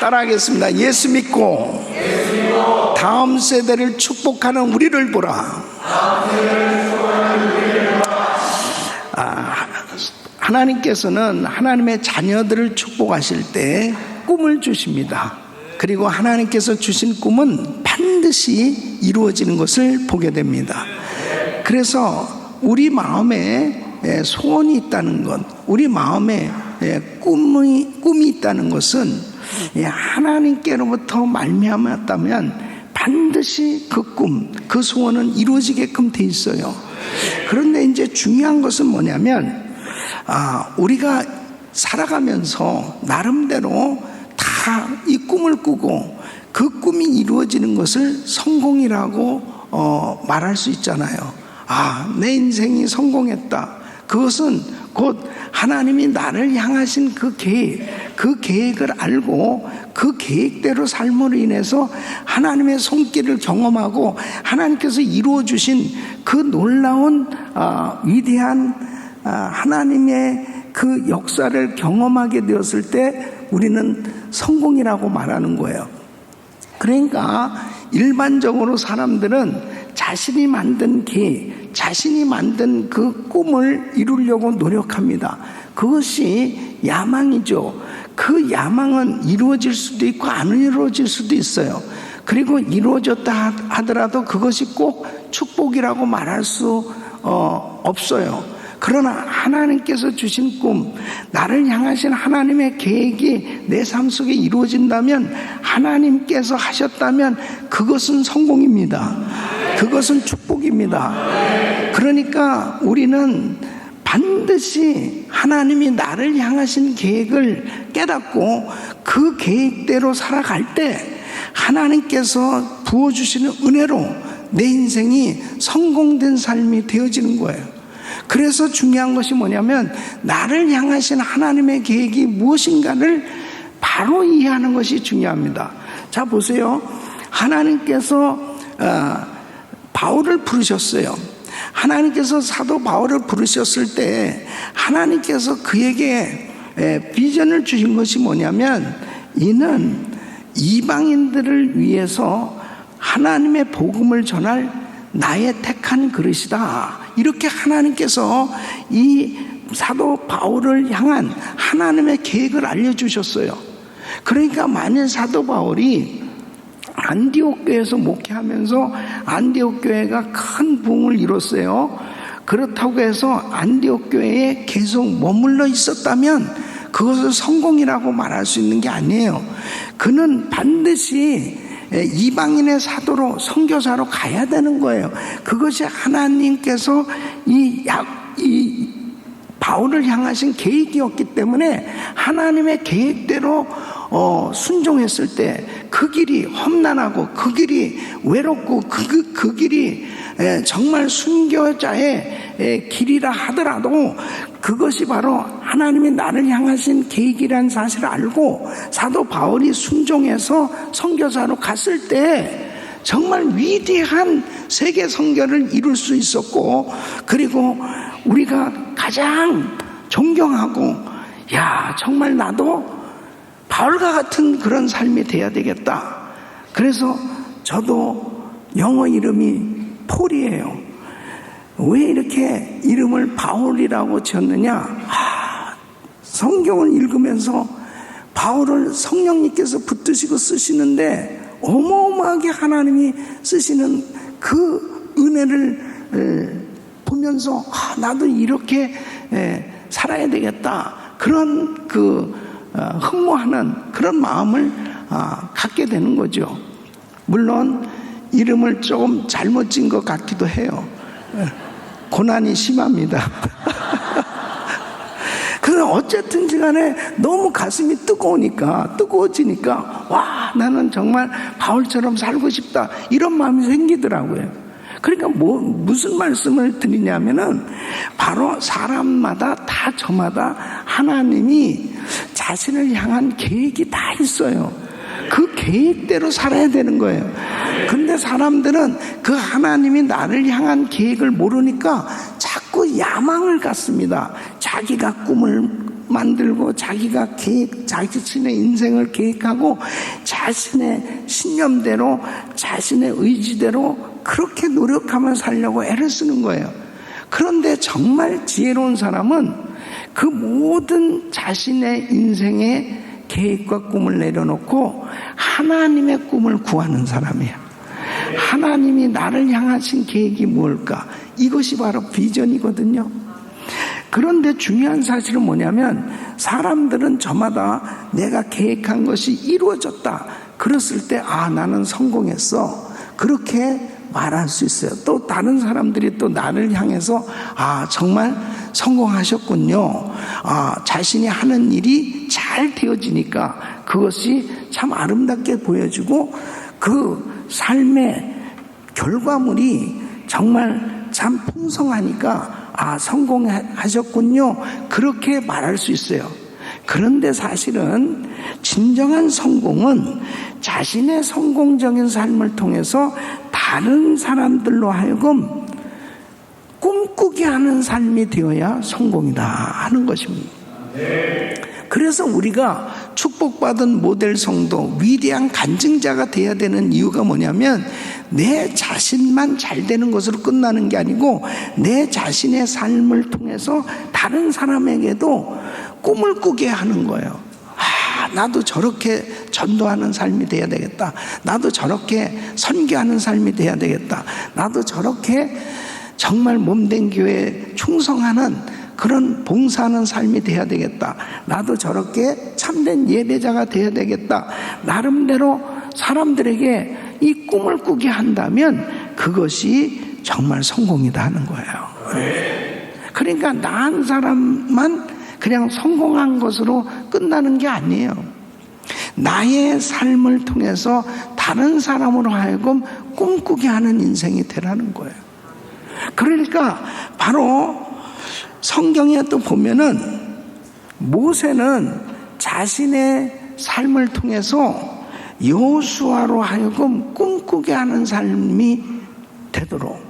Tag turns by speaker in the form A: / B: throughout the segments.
A: 따라하겠습니다. 예수 믿고 다음 세대를 축복하는 우리를 보라. 하나님께서는 하나님의 자녀들을 축복하실 때 꿈을 주십니다. 그리고 하나님께서 주신 꿈은 반드시 이루어지는 것을 보게 됩니다. 그래서 우리 마음에 소원이 있다는 것, 우리 마음에 꿈이 있다는 것은 하나님께로부터 말미암았다면 반드시 그 꿈, 그 소원은 이루어지게끔 돼 있어요. 그런데 이제 중요한 것은 뭐냐면 우리가 살아가면서 나름대로 다 이 꿈을 꾸고 그 꿈이 이루어지는 것을 성공이라고 말할 수 있잖아요. 내 인생이 성공했다. 그것은 곧 하나님이 나를 향하신 그 계획을 알고 그 계획대로 삶으로 인해서 하나님의 손길을 경험하고 하나님께서 이루어 주신 그 놀라운 위대한 하나님의 그 역사를 경험하게 되었을 때 우리는 성공이라고 말하는 거예요. 그러니까 일반적으로 사람들은 자신이 만든 계획, 자신이 만든 그 꿈을 이루려고 노력합니다. 그것이 야망이죠. 그 야망은 이루어질 수도 있고 안 이루어질 수도 있어요. 그리고 이루어졌다 하더라도 그것이 꼭 축복이라고 말할 수 없어요. 그러나 하나님께서 주신 꿈, 나를 향하신 하나님의 계획이 내 삶 속에 이루어진다면, 하나님께서 하셨다면 그것은 성공입니다. 그것은 축복입니다. 그러니까 우리는 반드시 하나님이 나를 향하신 계획을 깨닫고 그 계획대로 살아갈 때 하나님께서 부어주시는 은혜로 내 인생이 성공된 삶이 되어지는 거예요. 그래서 중요한 것이 뭐냐면 나를 향하신 하나님의 계획이 무엇인가를 바로 이해하는 것이 중요합니다. 자, 보세요. 하나님께서 바울을 부르셨어요. 하나님께서 사도 바울을 부르셨을 때 하나님께서 그에게 비전을 주신 것이 뭐냐면, 이는 이방인들을 위해서 하나님의 복음을 전할 나의 택한 그릇이다. 이렇게 하나님께서 이 사도 바울을 향한 하나님의 계획을 알려주셨어요. 그러니까 만일 사도 바울이 안디옥 교회에서 목회하면서 안디옥 교회가 큰 부흥을 이뤘어요. 그렇다고 해서 안디옥 교회에 계속 머물러 있었다면 그것을 성공이라고 말할 수 있는 게 아니에요. 그는 반드시 이방인의 사도로, 선교사로 가야 되는 거예요. 그것이 하나님께서 이 바울을 향하신 계획이었기 때문에 하나님의 계획대로 순종했을 때 그 길이 험난하고 그 길이 외롭고 그 길이 정말 순교자의 길이라 하더라도 그것이 바로 하나님이 나를 향하신 계획이라는 사실을 알고 사도 바울이 순종해서 선교사로 갔을 때 정말 위대한 세계 선교를 이룰 수 있었고, 그리고 우리가 가장 존경하고 정말 나도 바울과 같은 그런 삶이 돼야 되겠다. 그래서 저도 영어 이름이 폴이에요. 왜 이렇게 이름을 바울이라고 지었느냐? 성경을 읽으면서 바울을 성령님께서 붙드시고 쓰시는데 어마어마하게 하나님이 쓰시는 그 은혜를 보면서 나도 이렇게 살아야 되겠다. 그런 흠모하는 그런 마음을 갖게 되는 거죠. 물론 이름을 조금 잘못 지은 것 같기도 해요. 고난이 심합니다. 그래서 어쨌든지 간에 너무 가슴이 뜨거워지니까 나는 정말 바울처럼 살고 싶다, 이런 마음이 생기더라고요. 그러니까 무슨 말씀을 드리냐면은 바로 사람마다 다 저마다 하나님이 자신을 향한 계획이 다 있어요. 그 계획대로 살아야 되는 거예요. 근데 사람들은 그 하나님이 나를 향한 계획을 모르니까 자꾸 야망을 갖습니다. 자기가 꿈을 만들고 자기가 자신의 인생을 계획하고 자신의 신념대로 자신의 의지대로 그렇게 노력하며 살려고 애를 쓰는 거예요. 그런데 정말 지혜로운 사람은 그 모든 자신의 인생의 계획과 꿈을 내려놓고 하나님의 꿈을 구하는 사람이에요. 하나님이 나를 향하신 계획이 뭘까? 이것이 바로 비전이거든요. 그런데 중요한 사실은 뭐냐면 사람들은 저마다 내가 계획한 것이 이루어졌다 그랬을 때 나는 성공했어 그렇게 말할 수 있어요. 또 다른 사람들이 또 나를 향해서 정말 성공하셨군요. 자신이 하는 일이 잘 되어지니까 그것이 참 아름답게 보여지고 그 삶의 결과물이 정말 참 풍성하니까 성공하셨군요. 그렇게 말할 수 있어요. 그런데 사실은 진정한 성공은 자신의 성공적인 삶을 통해서 다른 사람들로 하여금 꿈꾸게 하는 삶이 되어야 성공이다 하는 것입니다. 그래서 우리가 축복받은 모델 성도, 위대한 간증자가 되어야 되는 이유가 뭐냐면 내 자신만 잘 되는 것으로 끝나는 게 아니고 내 자신의 삶을 통해서 다른 사람에게도 꿈을 꾸게 하는 거예요. 나도 저렇게 전도하는 삶이 돼야 되겠다. 나도 저렇게 선교하는 삶이 돼야 되겠다. 나도 저렇게 정말 몸된 교회에 충성하는 그런 봉사하는 삶이 돼야 되겠다. 나도 저렇게 참된 예배자가 돼야 되겠다. 나름대로 사람들에게 이 꿈을 꾸게 한다면 그것이 정말 성공이다 하는 거예요. 그러니까 나 한 사람만 그냥 성공한 것으로 끝나는 게 아니에요. 나의 삶을 통해서 다른 사람으로 하여금 꿈꾸게 하는 인생이 되라는 거예요. 그러니까 바로 성경에 또 보면은 모세는 자신의 삶을 통해서 여호수아로 하여금 꿈꾸게 하는 삶이 되도록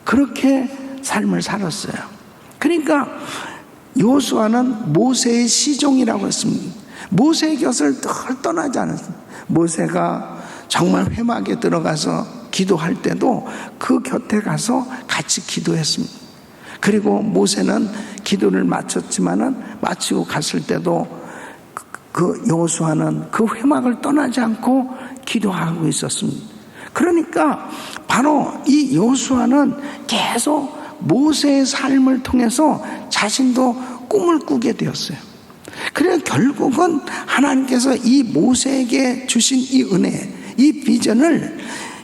A: 그렇게 삶을 살았어요. 그러니까 여호수아는 모세의 시종이라고 했습니다. 모세의 곁을 늘 떠나지 않았습니다. 모세가 정말 회막에 들어가서 기도할 때도 그 곁에 가서 같이 기도했습니다. 그리고 모세는 기도를 마치고 갔을 때도 그 여호수아는 그 회막을 떠나지 않고 기도하고 있었습니다. 그러니까 바로 이 여호수아는 계속 모세의 삶을 통해서 자신도 꿈을 꾸게 되었어요. 그래서 결국은 하나님께서 이 모세에게 주신 이 은혜, 이 비전을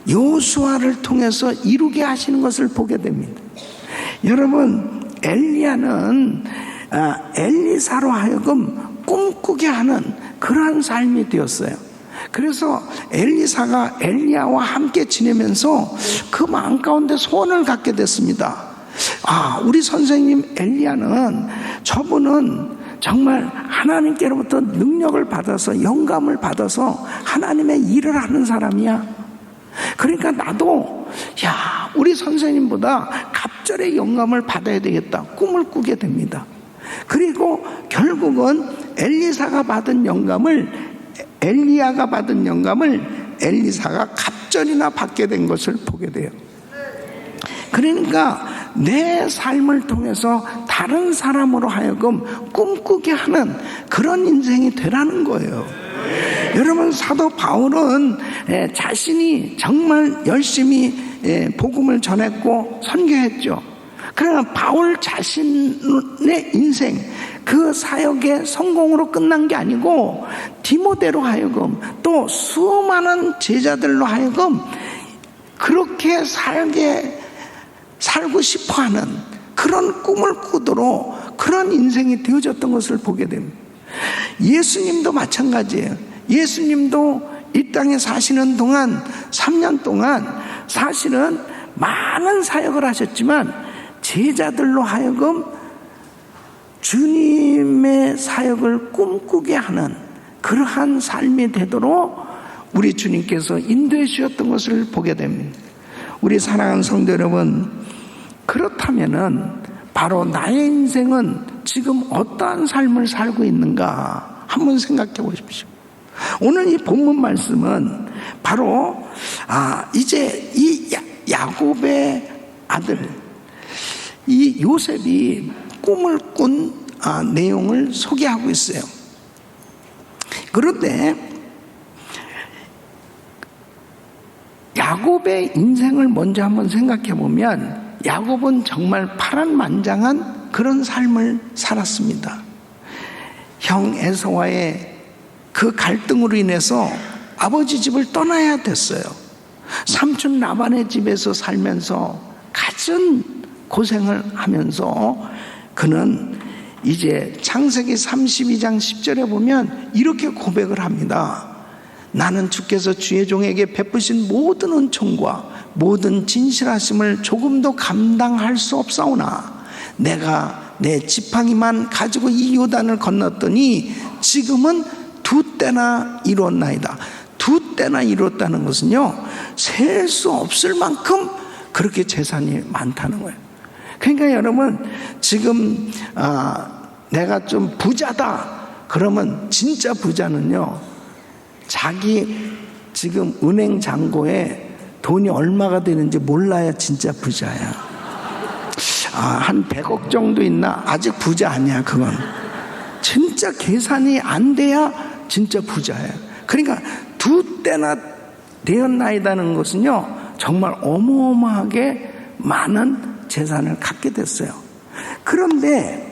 A: 여호수아를 통해서 이루게 하시는 것을 보게 됩니다. 여러분, 엘리야는 엘리사로 하여금 꿈꾸게 하는 그러한 삶이 되었어요. 그래서 엘리사가 엘리야와 함께 지내면서 그 마음 가운데 소원을 갖게 됐습니다. 우리 선생님 엘리야는 저분은 정말 하나님께로부터 능력을 받아서 영감을 받아서 하나님의 일을 하는 사람이야. 그러니까 나도 우리 선생님보다 갑절의 영감을 받아야 되겠다. 꿈을 꾸게 됩니다. 그리고 결국은 엘리야가 받은 영감을 엘리사가 갑절이나 받게 된 것을 보게 돼요. 그러니까 내 삶을 통해서 다른 사람으로 하여금 꿈꾸게 하는 그런 인생이 되라는 거예요. 여러분, 사도 바울은 자신이 정말 열심히 복음을 전했고 선교했죠. 그러나 바울 자신의 인생, 그 사역의 성공으로 끝난 게 아니고 디모데로 하여금 또 수많은 제자들로 하여금 그렇게 살고 싶어하는 그런 꿈을 꾸도록 그런 인생이 되어졌던 것을 보게 됩니다. 예수님도 마찬가지예요. 예수님도 이 땅에 사시는 동안 3년 동안 사실은 많은 사역을 하셨지만 제자들로 하여금 주님의 사역을 꿈꾸게 하는 그러한 삶이 되도록 우리 주님께서 인도해 주셨던 것을 보게 됩니다. 우리 사랑하는 성도 여러분, 그렇다면은 바로 나의 인생은 지금 어떠한 삶을 살고 있는가 한번 생각해 보십시오. 오늘 이 본문 말씀은 바로 이제 이 야곱의 아들 이 요셉이 꿈을 꾼 내용을 소개하고 있어요. 그런데 야곱의 인생을 먼저 한번 생각해 보면 야곱은 정말 파란만장한 그런 삶을 살았습니다. 형 에서와의 그 갈등으로 인해서 아버지 집을 떠나야 됐어요. 삼촌 라반의 집에서 살면서 갖은 고생을 하면서 그는 이제 창세기 32장 10절에 보면 이렇게 고백을 합니다. 나는 주께서 주의 종에게 베푸신 모든 은총과 모든 진실하심을 조금도 감당할 수 없사오나 내가 내 지팡이만 가지고 이 요단을 건넜더니 지금은 두 때나 이뤘나이다. 두 때나 이뤘다는 것은요, 셀 수 없을 만큼 그렇게 재산이 많다는 거예요. 그러니까 여러분, 지금 내가 좀 부자다 그러면 진짜 부자는요, 자기 지금 은행 잔고에 돈이 얼마가 되는지 몰라야 진짜 부자야. 한 100억 정도 있나? 아직 부자 아니야. 그건 진짜 계산이 안 돼야 진짜 부자예요. 그러니까 두 때나 되었나이다는 것은요, 정말 어마어마하게 많은 재산을 갖게 됐어요. 그런데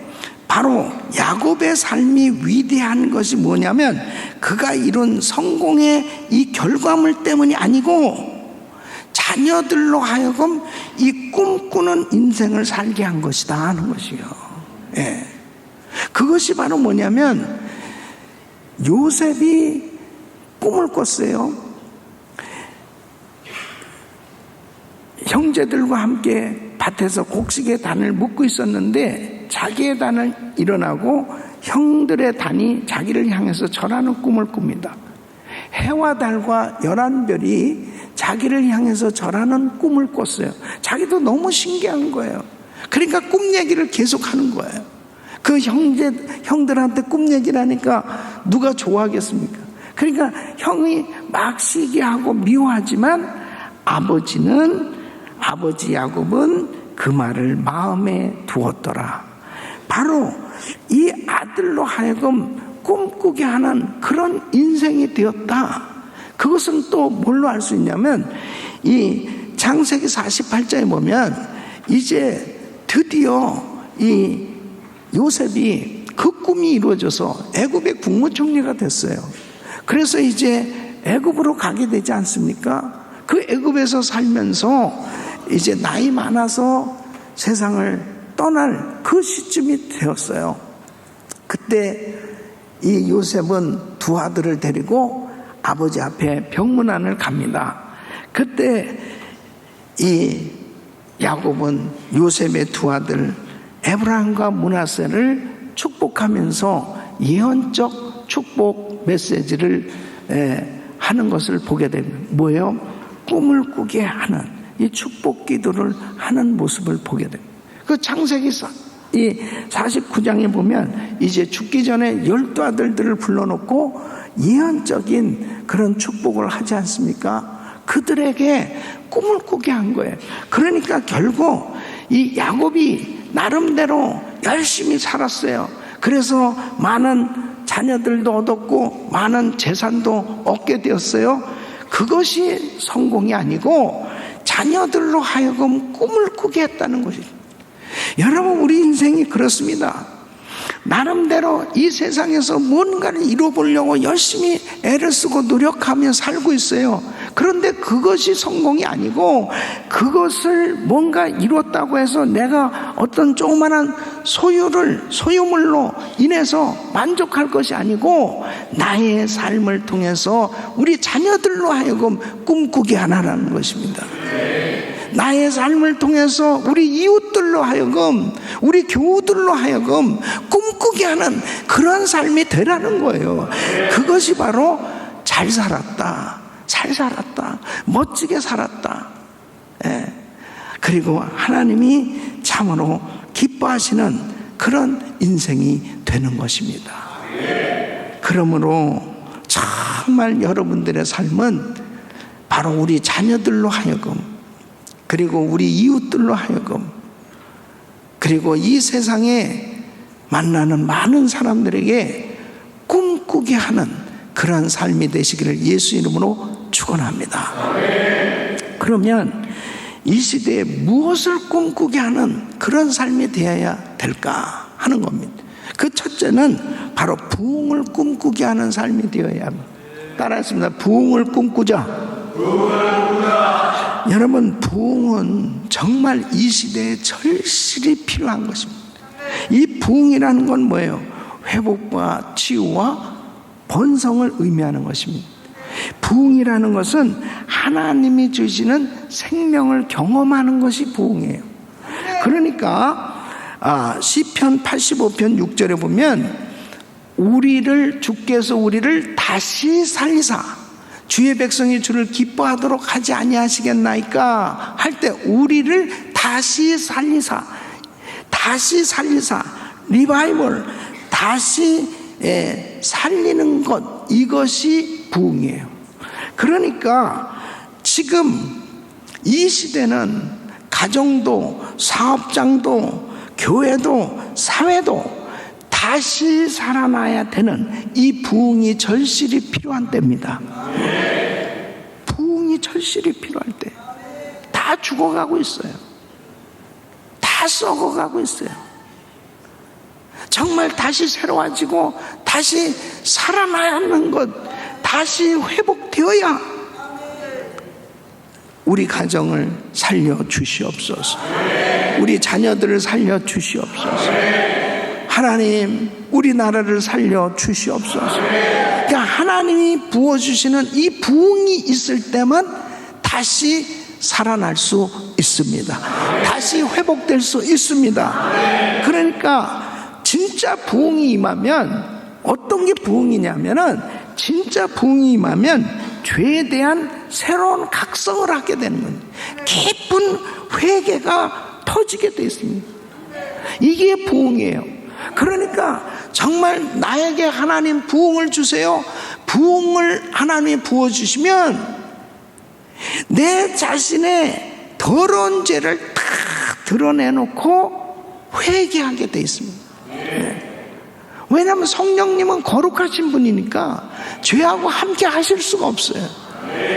A: 바로 야곱의 삶이 위대한 것이 뭐냐면 그가 이룬 성공의 이 결과물 때문이 아니고 자녀들로 하여금 이 꿈꾸는 인생을 살게 한 것이다 하는 것이요. 예. 그것이 바로 뭐냐면 요셉이 꿈을 꿨어요. 형제들과 함께 밭에서 곡식의 단을 묶고 있었는데 자기의 단을 일어나고 형들의 단이 자기를 향해서 절하는 꿈을 꿉니다. 해와 달과 11별이 자기를 향해서 절하는 꿈을 꿨어요. 자기도 너무 신기한 거예요. 그러니까 꿈 얘기를 계속 하는 거예요. 그 형들한테 꿈 얘기를 하니까 누가 좋아하겠습니까? 그러니까 형이 막 시기하고 미워하지만 아버지 야곱은 그 말을 마음에 두었더라. 바로 이 아들로 하여금 꿈꾸게 하는 그런 인생이 되었다. 그것은 또 뭘로 알 수 있냐면 이 창세기 48장에 보면 이제 드디어 이 요셉이 그 꿈이 이루어져서 애굽의 국무총리가 됐어요. 그래서 이제 애굽으로 가게 되지 않습니까? 그 애굽에서 살면서 이제 나이 많아서 세상을 떠날 그 시점이 되었어요. 그때 이 요셉은 두 아들을 데리고 아버지 앞에 병문안을 갑니다. 그때 이 야곱은 요셉의 두 아들 에브라임과 므낫세를 축복하면서 예언적 축복 메시지를 하는 것을 보게 됩니다. 뭐예요? 꿈을 꾸게 하는 이 축복 기도를 하는 모습을 보게 됩니다. 그 창세기 이 49장에 보면 이제 죽기 전에 12아들들을 불러놓고 예언적인 그런 축복을 하지 않습니까? 그들에게 꿈을 꾸게 한 거예요. 그러니까 결국 이 야곱이 나름대로 열심히 살았어요. 그래서 많은 자녀들도 얻었고 많은 재산도 얻게 되었어요. 그것이 성공이 아니고 자녀들로 하여금 꿈을 꾸게 했다는 것이죠. 여러분, 우리 인생이 그렇습니다. 나름대로 이 세상에서 뭔가를 이뤄보려고 열심히 애를 쓰고 노력하며 살고 있어요. 그런데 그것이 성공이 아니고 그것을 뭔가 이뤘다고 해서 내가 어떤 조그만한 소유물로 인해서 만족할 것이 아니고 나의 삶을 통해서 우리 자녀들로 하여금 꿈꾸게 하라는 것입니다. 나의 삶을 통해서 우리 이웃들로 하여금 우리 교우들로 하여금 꿈꾸게 하는 그런 삶이 되라는 거예요. 그것이 바로 잘 살았다, 멋지게 살았다. 그리고 하나님이 참으로 기뻐하시는 그런 인생이 되는 것입니다. 그러므로 정말 여러분들의 삶은 바로 우리 자녀들로 하여금, 그리고 우리 이웃들로 하여금, 그리고 이 세상에 만나는 많은 사람들에게 꿈꾸게 하는 그런 삶이 되시기를 예수 이름으로 축원합니다. 그러면 이 시대에 무엇을 꿈꾸게 하는 그런 삶이 되어야 될까 하는 겁니다. 그 첫째는 바로 부흥을 꿈꾸게 하는 삶이 되어야 합니다. 따라했습니다. 부흥을 꿈꾸자. 여러분, 부흥은 정말 이 시대에 절실히 필요한 것입니다. 이 부흥이라는 건 뭐예요? 회복과 치유와 번성을 의미하는 것입니다. 부흥이라는 것은 하나님이 주시는 생명을 경험하는 것이 부흥이에요. 그러니까 시편 85편 6절에 보면 주께서 우리를 다시 살리사 주의 백성이 주를 기뻐하도록 하지 아니하시겠나이까 할 때 우리를 다시 살리사 리바이벌, 다시 살리는 것, 이것이 부흥이에요. 그러니까 지금 이 시대는 가정도 사업장도 교회도 사회도 다시 살아나야 되는 이 부흥이 절실히 필요한 때입니다. 부흥이 절실히 필요할 때 다 죽어가고 있어요. 다 썩어가고 있어요. 정말 다시 새로워지고 다시 살아나야 하는 것, 다시 회복되어야 우리 가정을 살려주시옵소서. 우리 자녀들을 살려주시옵소서. 하나님, 우리나라를 살려주시옵소서. 그러니까 하나님이 부어주시는 이 부흥이 있을 때만 다시 살아날 수 있습니다. 다시 회복될 수 있습니다. 그러니까 진짜 부흥이 임하면, 어떤 게 부흥이냐면은, 진짜 부흥이 임하면 죄에 대한 새로운 각성을 하게 되는 거예요. 깊은 회개가 터지게 되어 있습니다. 이게 부흥이에요. 그러니까 정말 나에게 하나님 부흥을 주세요. 부흥을 하나님이 부어주시면 내 자신의 더러운 죄를 다 드러내놓고 회개하게 되어 있습니다. 왜냐하면 성령님은 거룩하신 분이니까 죄하고 함께 하실 수가 없어요.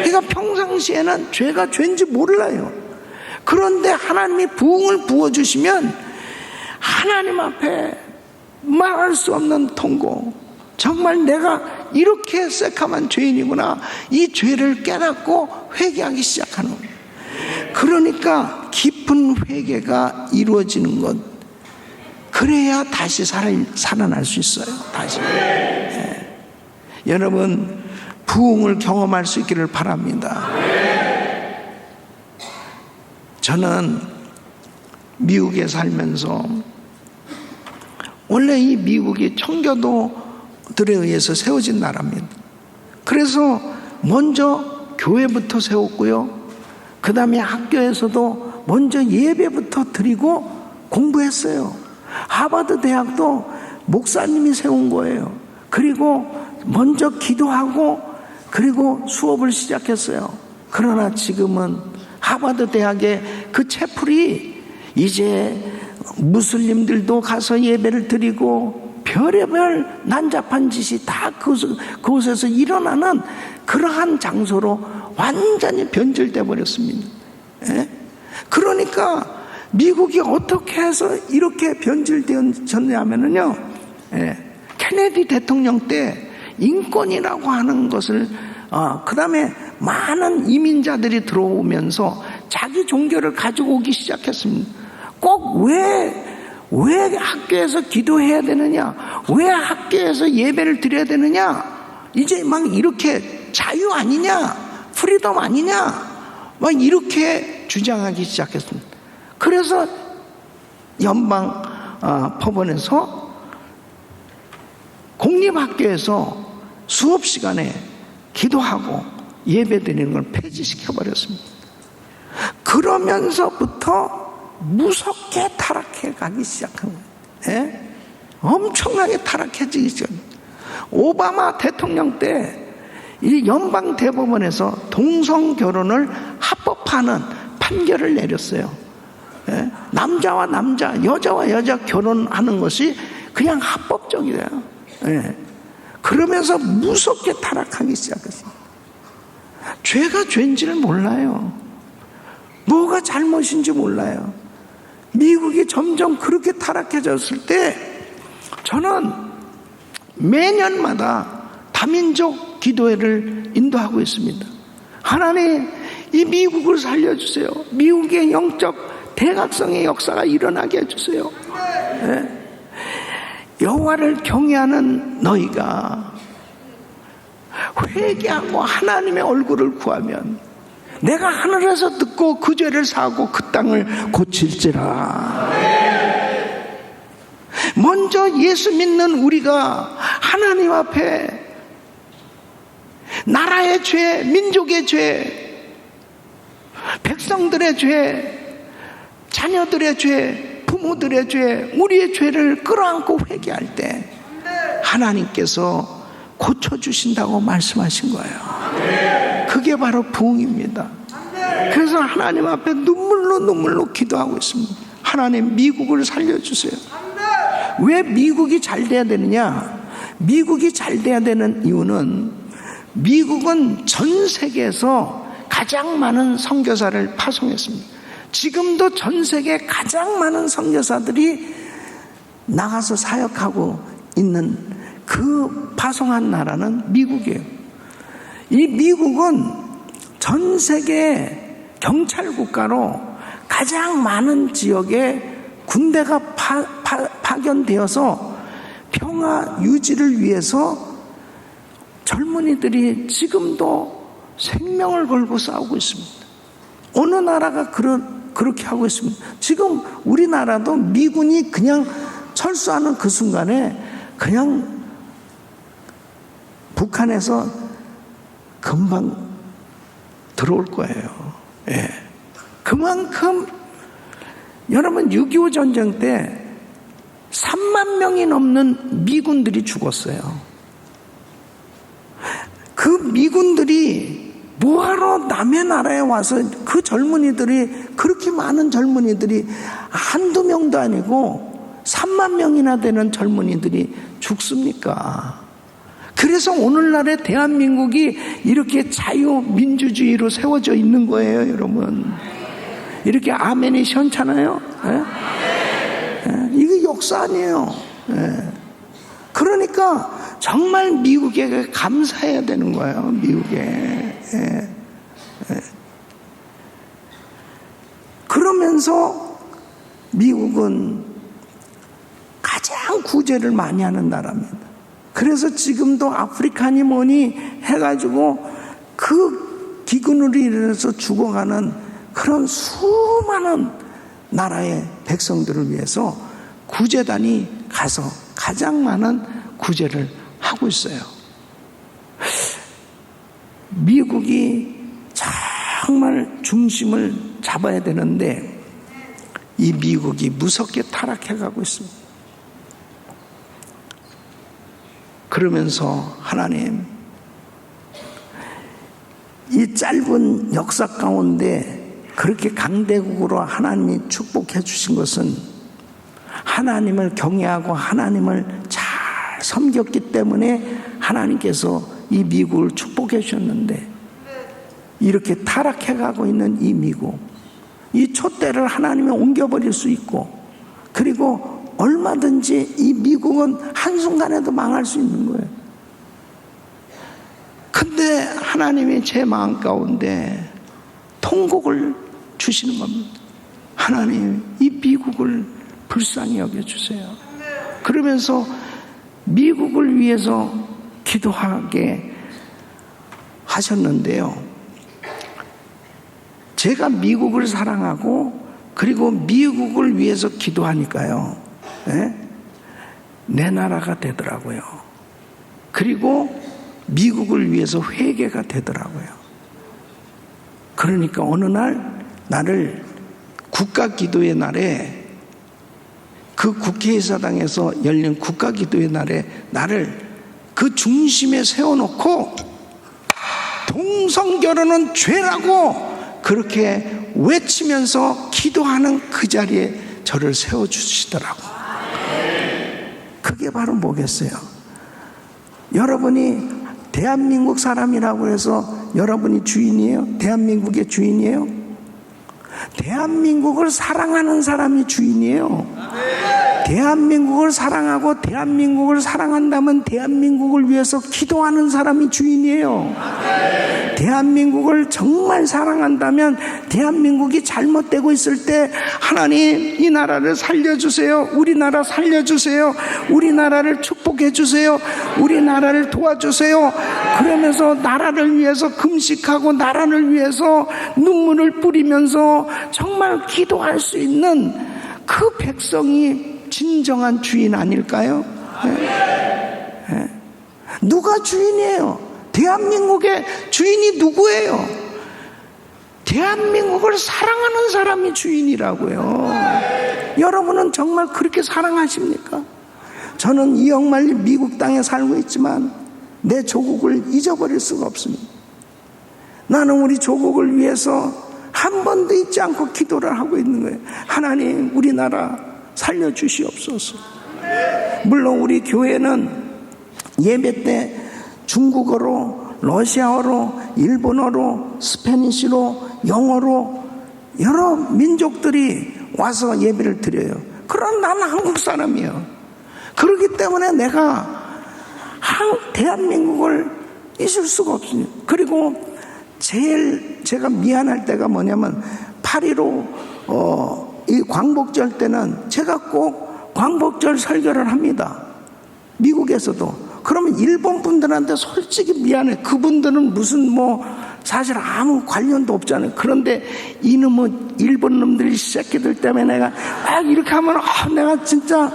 A: 그러니까 평상시에는 죄가 죄인지 몰라요. 그런데 하나님이 부흥을 부어주시면 하나님 앞에 말할 수 없는 통고, 정말 내가 이렇게 새카만 죄인이구나, 이 죄를 깨닫고 회개하기 시작하는 거예요. 그러니까 깊은 회개가 이루어지는 것, 그래야 다시 살아날 수 있어요. 다시. 여러분, 부흥을 경험할 수 있기를 바랍니다. 저는 미국에 살면서, 원래 이 미국이 청교도들에 의해서 세워진 나라입니다. 그래서 먼저 교회부터 세웠고요, 그 다음에 학교에서도 먼저 예배부터 드리고 공부했어요. 하버드 대학도 목사님이 세운 거예요. 그리고 먼저 기도하고 그리고 수업을 시작했어요. 그러나 지금은 하버드 대학의 그 채플이 이제 무슬림들도 가서 예배를 드리고 별의별 난잡한 짓이 다 그곳에서 일어나는 그러한 장소로 완전히 변질돼 버렸습니다. 그러니까 미국이 어떻게 해서 이렇게 변질되었냐면요, 케네디 대통령 때 인권이라고 하는 것을, 그 다음에 많은 이민자들이 들어오면서 자기 종교를 가지고 오기 시작했습니다. 꼭 왜 학교에서 기도해야 되느냐, 왜 학교에서 예배를 드려야 되느냐, 이제 막 이렇게 자유 아니냐, 프리덤 아니냐, 막 이렇게 주장하기 시작했습니다. 그래서 연방 법원에서 공립학교에서 수업 시간에 기도하고 예배 드리는 걸 폐지시켜 버렸습니다. 그러면서부터 무섭게 타락해 타락해 가기 시작한 거예요. 예? 엄청나게 타락해지기 시작. 오바마 대통령 때 이 연방 대법원에서 동성 결혼을 합법화하는 판결을 내렸어요. 예? 남자와 남자, 여자와 여자 결혼하는 것이 그냥 합법적이래요. 예. 그러면서 무섭게 타락하기 시작했어요. 죄가 죄인지를 몰라요. 뭐가 잘못인지 몰라요. 미국이 점점 그렇게 타락해졌을 때 저는 매년마다 다민족 기도회를 인도하고 있습니다. 하나님, 이 미국을 살려주세요. 미국의 영적 대각성의 역사가 일어나게 해주세요. 네. 여호와를 경외하는 너희가 회개하고 하나님의 얼굴을 구하면 내가 하늘에서 듣고 그 죄를 사하고 그 땅을 고칠지라. 먼저 예수 믿는 우리가 하나님 앞에 나라의 죄, 민족의 죄, 백성들의 죄, 자녀들의 죄, 부모들의 죄, 우리의 죄를 끌어안고 회개할 때 하나님께서 고쳐주신다고 말씀하신 거예요. 그게 바로 부흥입니다. 그래서 하나님 앞에 눈물로 기도하고 있습니다. 하나님, 미국을 살려주세요. 왜 미국이 잘 돼야 되느냐? 미국이 잘 돼야 되는 이유는 미국은 전 세계에서 가장 많은 선교사를 파송했습니다. 지금도 전 세계 가장 많은 선교사들이 나가서 사역하고 있는 그 파송한 나라는 미국이에요. 이 미국은 전 세계 경찰 국가로 가장 많은 지역에 군대가 파견되어서 평화 유지를 위해서 젊은이들이 지금도 생명을 걸고 싸우고 있습니다. 어느 나라가 그렇게 하고 있습니다. 지금 우리나라도 미군이 그냥 철수하는 그 순간에 그냥 북한에서 금방 들어올 거예요. 예. 그만큼 여러분 6.25 전쟁 때 3만 명이 넘는 미군들이 죽었어요. 그 미군들이 뭐하러 남의 나라에 와서 그 젊은이들이, 그렇게 많은 젊은이들이 한두 명도 아니고 3만 명이나 되는 젊은이들이 죽습니까? 그래서 오늘날의 대한민국이 이렇게 자유민주주의로 세워져 있는 거예요, 여러분. 이렇게 아멘이 시원찮아요? 이게 역사 아니에요. 그러니까 정말 미국에 감사해야 되는 거예요, 미국에. 그러면서 미국은 가장 구제를 많이 하는 나라입니다. 그래서 지금도 아프리카니 뭐니 해가지고 그 기근으로 인해서 죽어가는 그런 수많은 나라의 백성들을 위해서 구제단이 가서 가장 많은 구제를 하고 있어요. 미국이 정말 중심을 잡아야 되는데 이 미국이 무섭게 타락해가고 있습니다. 그러면서 하나님, 이 짧은 역사 가운데 그렇게 강대국으로 하나님이 축복해 주신 것은 하나님을 경외하고 하나님을 잘 섬겼기 때문에 하나님께서 이 미국을 축복해 주셨는데, 이렇게 타락해 가고 있는 이 미국, 이 촛대를 하나님이 옮겨버릴 수 있고, 그리고 얼마든지 이 미국은 한순간에도 망할 수 있는 거예요. 근데 하나님이 제 마음 가운데 통곡을 주시는 겁니다. 하나님, 이 미국을 불쌍히 여겨주세요. 그러면서 미국을 위해서 기도하게 하셨는데요, 제가 미국을 사랑하고 그리고 미국을 위해서 기도하니까요, 내 나라가 되더라고요. 그리고 미국을 위해서 회개가 되더라고요. 그러니까 어느 날 나를 국가기도의 날에 그 국회의사당에서 열린 국가기도의 날에 나를 그 중심에 세워놓고 동성결혼은 죄라고 그렇게 외치면서 기도하는 그 자리에 저를 세워주시더라고. 그게 바로 뭐겠어요? 여러분이 대한민국 사람이라고 해서 여러분이 주인이에요? 대한민국의 주인이에요? 대한민국을 사랑하는 사람이 주인이에요. 대한민국을 사랑하고 대한민국을 사랑한다면 대한민국을 위해서 기도하는 사람이 주인이에요. 대한민국을 정말 사랑한다면 대한민국이 잘못되고 있을 때 하나님 이 나라를 살려주세요. 우리나라 살려주세요. 우리나라를 축복해주세요. 우리나라를 도와주세요. 그러면서 나라를 위해서 금식하고 나라를 위해서 눈물을 뿌리면서 정말 기도할 수 있는 그 백성이 진정한 주인 아닐까요? 네. 누가 주인이에요? 대한민국의 주인이 누구예요? 대한민국을 사랑하는 사람이 주인이라고요. 여러분은 정말 그렇게 사랑하십니까? 저는 이영만리 미국 땅에 살고 있지만 내 조국을 잊어버릴 수가 없습니다. 나는 우리 조국을 위해서 한 번도 잊지 않고 기도를 하고 있는 거예요. 하나님 우리나라 살려주시옵소서. 물론 우리 교회는 예배 때 중국어로, 러시아어로, 일본어로, 스페니쉬로, 영어로 여러 민족들이 와서 예배를 드려요. 그럼 나는 한국 사람이에요. 그렇기 때문에 내가 대한민국을 잊을 수가 없습니다. 그리고 제일 제가 미안할 때가 뭐냐면 8.15 이 광복절 때는 제가 꼭 광복절 설교를 합니다. 미국에서도. 그러면 일본 분들한테 솔직히 미안해. 그분들은 무슨 사실 아무 관련도 없잖아요. 그런데 이놈의 일본 놈들이 새끼들 때문에 내가 막 이렇게 하면 내가 진짜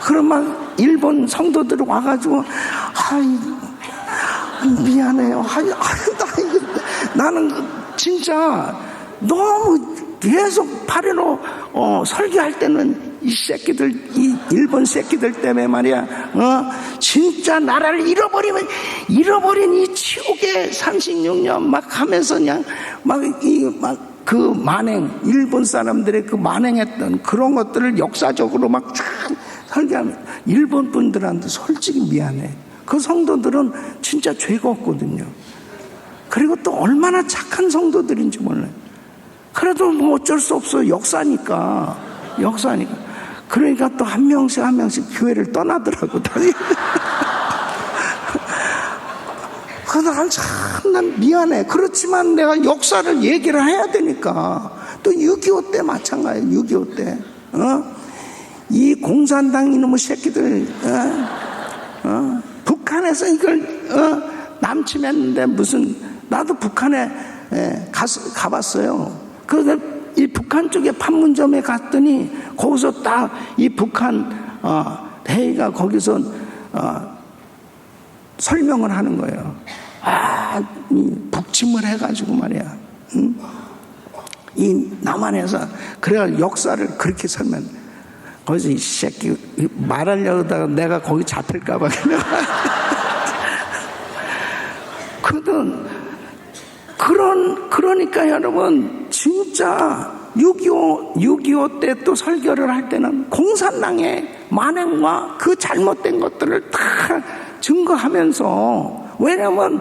A: 그러면 일본 성도들이 와가지고 미안해요. 나는 진짜 너무 계속 8.15 설교할 때는 이 새끼들, 이 일본 새끼들 때문에 말이야, 진짜 나라를 잃어버린 이 지옥의 36년 막 하면서 그냥 그 만행, 일본 사람들의 그 만행했던 그런 것들을 역사적으로 막 설교하면 일본 분들한테 솔직히 미안해. 그 성도들은 진짜 죄가 없거든요. 그리고 또 얼마나 착한 성도들인지 몰라요. 그래도 어쩔 수 없어. 역사니까. 그러니까 또 한 명씩 교회를 떠나더라고. 그래서 난 미안해. 그렇지만 내가 역사를 얘기를 해야 되니까. 또 6.25 때 마찬가지예요. 6.25 때. 이 공산당 이놈의 새끼들, 북한에서 이걸, 남침했는데 나도 북한에 가봤어요. 그래서 이 북한 쪽에 판문점에 갔더니 거기서 딱 이 북한 대의가 거기서 설명을 하는 거예요. 북침을 해가지고 말이야. 이 남한에서 그래야 역사를 그렇게 설명. 거기서 이 새끼 말하려고 하다가 내가 거기 잡힐까봐 그러니까 여러분 진짜 6.25 때 또 설교를 할 때는 공산당의 만행과 그 잘못된 것들을 다 증거하면서, 왜냐면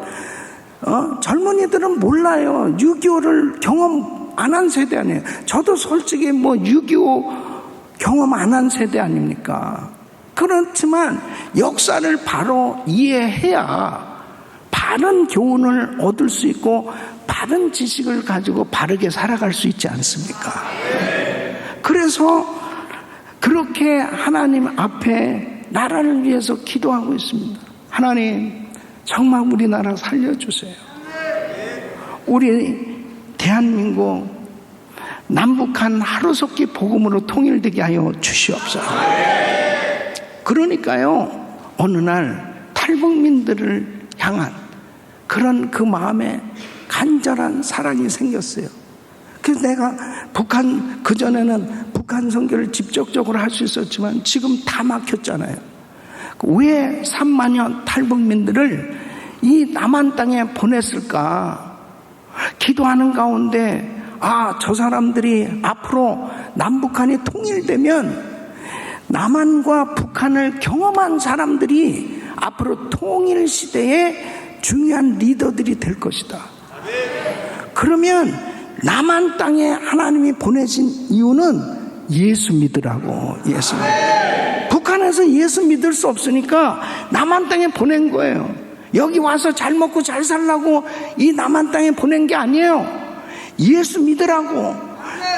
A: 젊은이들은 몰라요. 6.25를 경험 안 한 세대 아니에요. 저도 솔직히 6.25 경험 안 한 세대 아닙니까? 그렇지만 역사를 바로 이해해야 바른 교훈을 얻을 수 있고 바른 지식을 가지고 바르게 살아갈 수 있지 않습니까? 그래서 그렇게 하나님 앞에 나라를 위해서 기도하고 있습니다. 하나님 정말 우리나라 살려주세요. 우리 대한민국 남북한 하루속히 복음으로 통일되게 하여 주시옵소서. 그러니까요, 어느 날 탈북민들을 향한 그런 그 마음에 간절한 사랑이 생겼어요. 그래서 내가 그전에는 북한 선교를 직접적으로 할 수 있었지만 지금 다 막혔잖아요. 왜 3만여 탈북민들을 이 남한 땅에 보냈을까? 기도하는 가운데 저 사람들이 앞으로 남북한이 통일되면 남한과 북한을 경험한 사람들이 앞으로 통일 시대에 중요한 리더들이 될 것이다. 그러면 남한 땅에 하나님이 보내신 이유는 예수 믿으라고. 예수 믿으라고. 북한에서 예수 믿을 수 없으니까 남한 땅에 보낸 거예요. 여기 와서 잘 먹고 잘 살라고 이 남한 땅에 보낸 게 아니에요. 예수 믿으라고.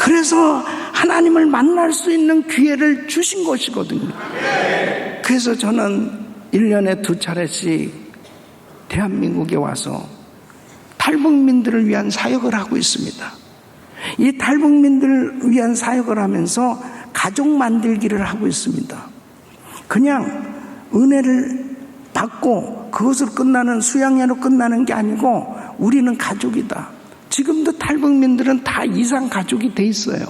A: 그래서 하나님을 만날 수 있는 기회를 주신 것이거든요. 그래서 저는 1년에 2차례씩 대한민국에 와서 탈북민들을 위한 사역을 하고 있습니다. 이 탈북민들을 위한 사역을 하면서 가족 만들기를 하고 있습니다. 그냥 은혜를 받고 그것으로 끝나는, 수양회로 끝나는 게 아니고 우리는 가족이다. 지금도 탈북민들은 다 이상 가족이 돼 있어요.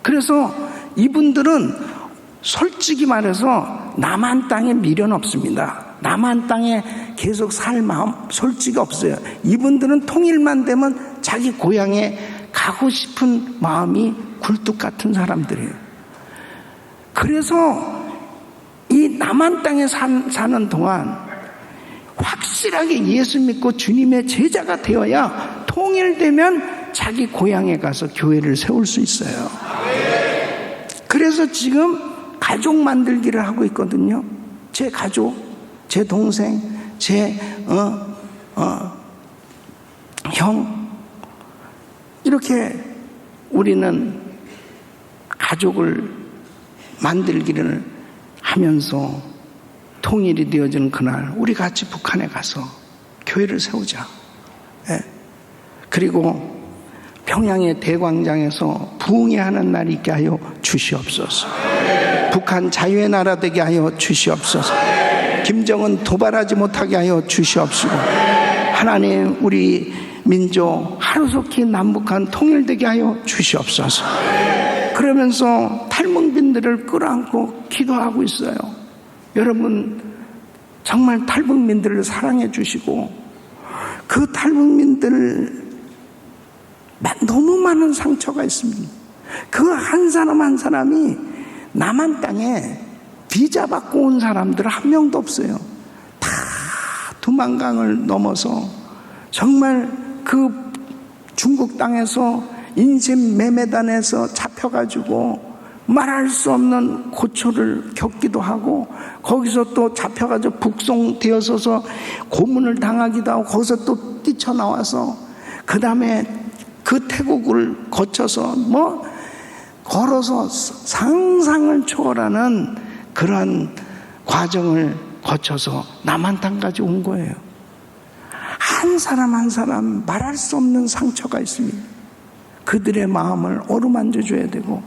A: 그래서 이분들은 솔직히 말해서 남한 땅에 미련 없습니다. 남한 땅에 계속 살 마음 솔직히 없어요. 이분들은 통일만 되면 자기 고향에 가고 싶은 마음이 굴뚝 같은 사람들이에요. 그래서 이 남한 땅에 사는 동안 확실하게 예수 믿고 주님의 제자가 되어야 통일되면 자기 고향에 가서 교회를 세울 수 있어요. 그래서 지금 가족 만들기를 하고 있거든요. 제 가족, 제 동생, 제 형, 이렇게 우리는 가족을 만들기를 하면서 통일이 되어지는 그날 우리 같이 북한에 가서 교회를 세우자. 예. 그리고 평양의 대광장에서 부흥회하는 날이 있게 하여 주시옵소서. 북한 자유의 나라 되게 하여 주시옵소서. 김정은 도발하지 못하게 하여 주시옵시고, 하나님 우리 민족 하루속히 남북한 통일되게 하여 주시옵소서. 그러면서 탈북민들을 끌어안고 기도하고 있어요. 여러분 정말 탈북민들을 사랑해 주시고, 그 탈북민들 너무 많은 상처가 있습니다. 그 한 사람 한 사람이 남한 땅에 비자 받고 온 사람들 한 명도 없어요. 다 두만강을 넘어서 정말 그 중국 땅에서 인신 매매단에서 잡혀가지고 말할 수 없는 고초를 겪기도 하고, 거기서 또 잡혀가지고 북송되어서서 고문을 당하기도 하고, 거기서 또 뛰쳐나와서 그 다음에 그 태국을 거쳐서 걸어서 상상을 초월하는 그런 과정을 거쳐서 남한 땅까지 온 거예요. 한 사람 한 사람 말할 수 없는 상처가 있습니다. 그들의 마음을 어루만져 줘야 되고,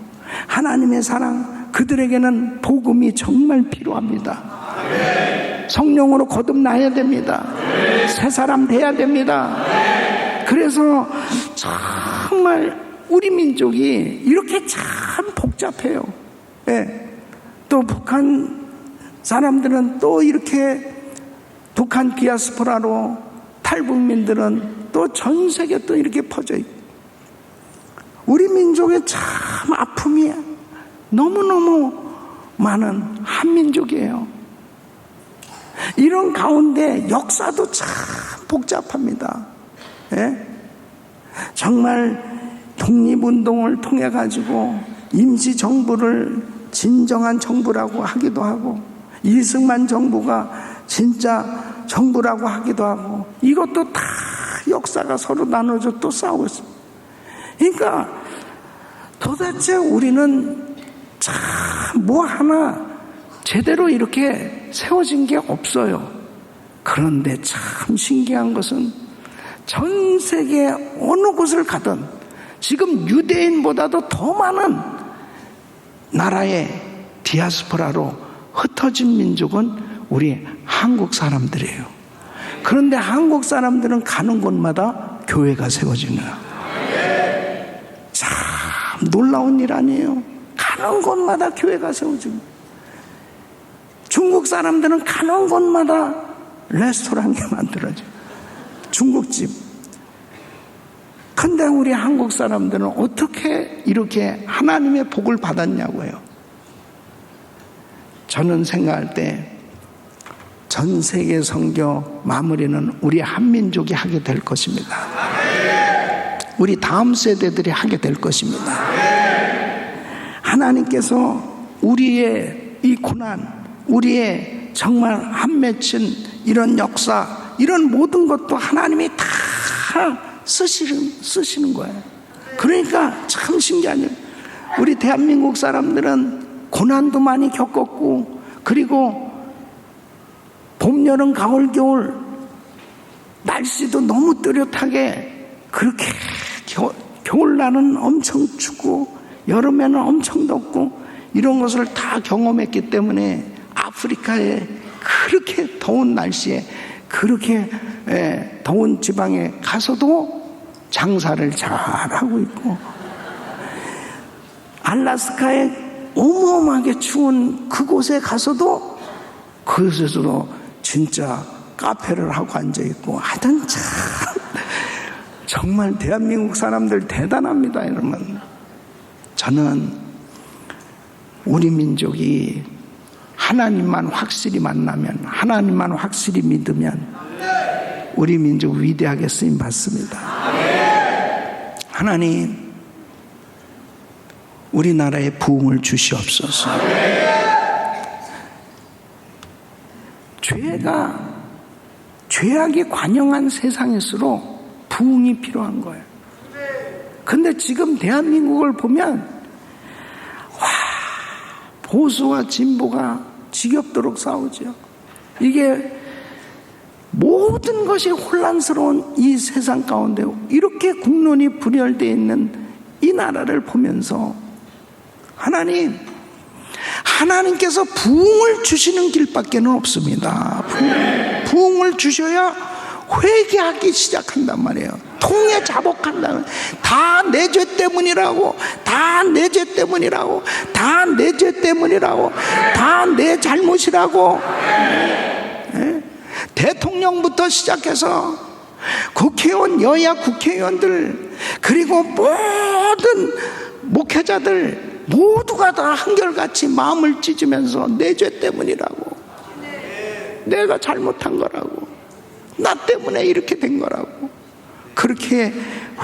A: 하나님의 사랑, 그들에게는 복음이 정말 필요합니다. 성령으로 거듭나야 됩니다. 새 사람 돼야 됩니다. 그래서 정말 우리 민족이 이렇게 참 복잡해요. 예. 또 북한 사람들은 또 이렇게, 북한 디아스포라로 탈북민들은 또 전 세계 또 이렇게 퍼져 있고, 우리 민족의 참 아픔이 너무너무 많은 한민족이에요. 이런 가운데 역사도 참 복잡합니다. 예? 정말 독립운동을 통해 가지고 임시정부를 진정한 정부라고 하기도 하고, 이승만 정부가 진짜 정부라고 하기도 하고, 이것도 다 역사가 서로 나눠져 또 싸우고 있습니다. 그러니까 도대체 우리는 참 뭐 하나 제대로 이렇게 세워진 게 없어요. 그런데 참 신기한 것은 전 세계 어느 곳을 가든 지금 유대인보다도 더 많은 나라의 디아스포라로 흩어진 민족은 우리 한국 사람들이에요. 그런데 한국 사람들은 가는 곳마다 교회가 세워지는, 참 놀라운 일 아니에요. 가는 가는 곳마다 교회가 세워지고, 중국 사람들은 가는 곳마다 레스토랑이 만들어져요. 중국집. 근데 우리 한국 사람들은 어떻게 이렇게 하나님의 복을 받았냐고요. 저는 생각할 때 전 세계 선교 마무리는 우리 한민족이 하게 될 것입니다. 우리 다음 세대들이 하게 될 것입니다. 하나님께서 우리의 이 고난, 우리의 정말 한 맺힌 이런 역사, 이런 모든 것도 하나님이 다 쓰시는 거예요. 그러니까 참 신기한 일. 우리 대한민국 사람들은 고난도 많이 겪었고, 그리고 봄, 여름, 가을, 겨울 날씨도 너무 뚜렷하게 그렇게 겨울날은 엄청 춥고 여름에는 엄청 덥고 이런 것을 다 경험했기 때문에 아프리카에 그렇게 더운 날씨에 그렇게 더운 지방에 가서도 장사를 잘하고 있고, 알라스카에 어마어마하게 추운 그곳에 가서도 그곳에서도 진짜 카페를 하고 앉아있고, 하여튼 참 정말 대한민국 사람들 대단합니다. 여러분, 저는 우리 민족이 하나님만 확실히 만나면, 하나님만 확실히 믿으면 우리 민족 위대하게 쓰임 받습니다. 하나님, 우리나라에 부흥을 주시옵소서. 죄악이 관영한 세상일수록 부흥이 필요한 거예요. 근데 지금 대한민국을 보면 보수와 진보가 지겹도록 싸우죠. 이게 모든 것이 혼란스러운 이 세상 가운데 이렇게 국론이 분열되어 있는 이 나라를 보면서 하나님께서 부흥을 주시는 길밖에 없습니다. 부흥을 주셔야 회개하기 시작한단 말이에요. 통에 자복한다는, 다 내 죄 때문이라고, 다 내 죄 때문이라고, 다 내 죄 때문이라고, 다 내 잘못이라고. 대통령부터 시작해서 국회의원, 여야 국회의원들, 그리고 모든 목회자들 모두가 다 한결같이 마음을 찢으면서 내 죄 때문이라고, 내가 잘못한 거라고, 나 때문에 이렇게 된 거라고, 그렇게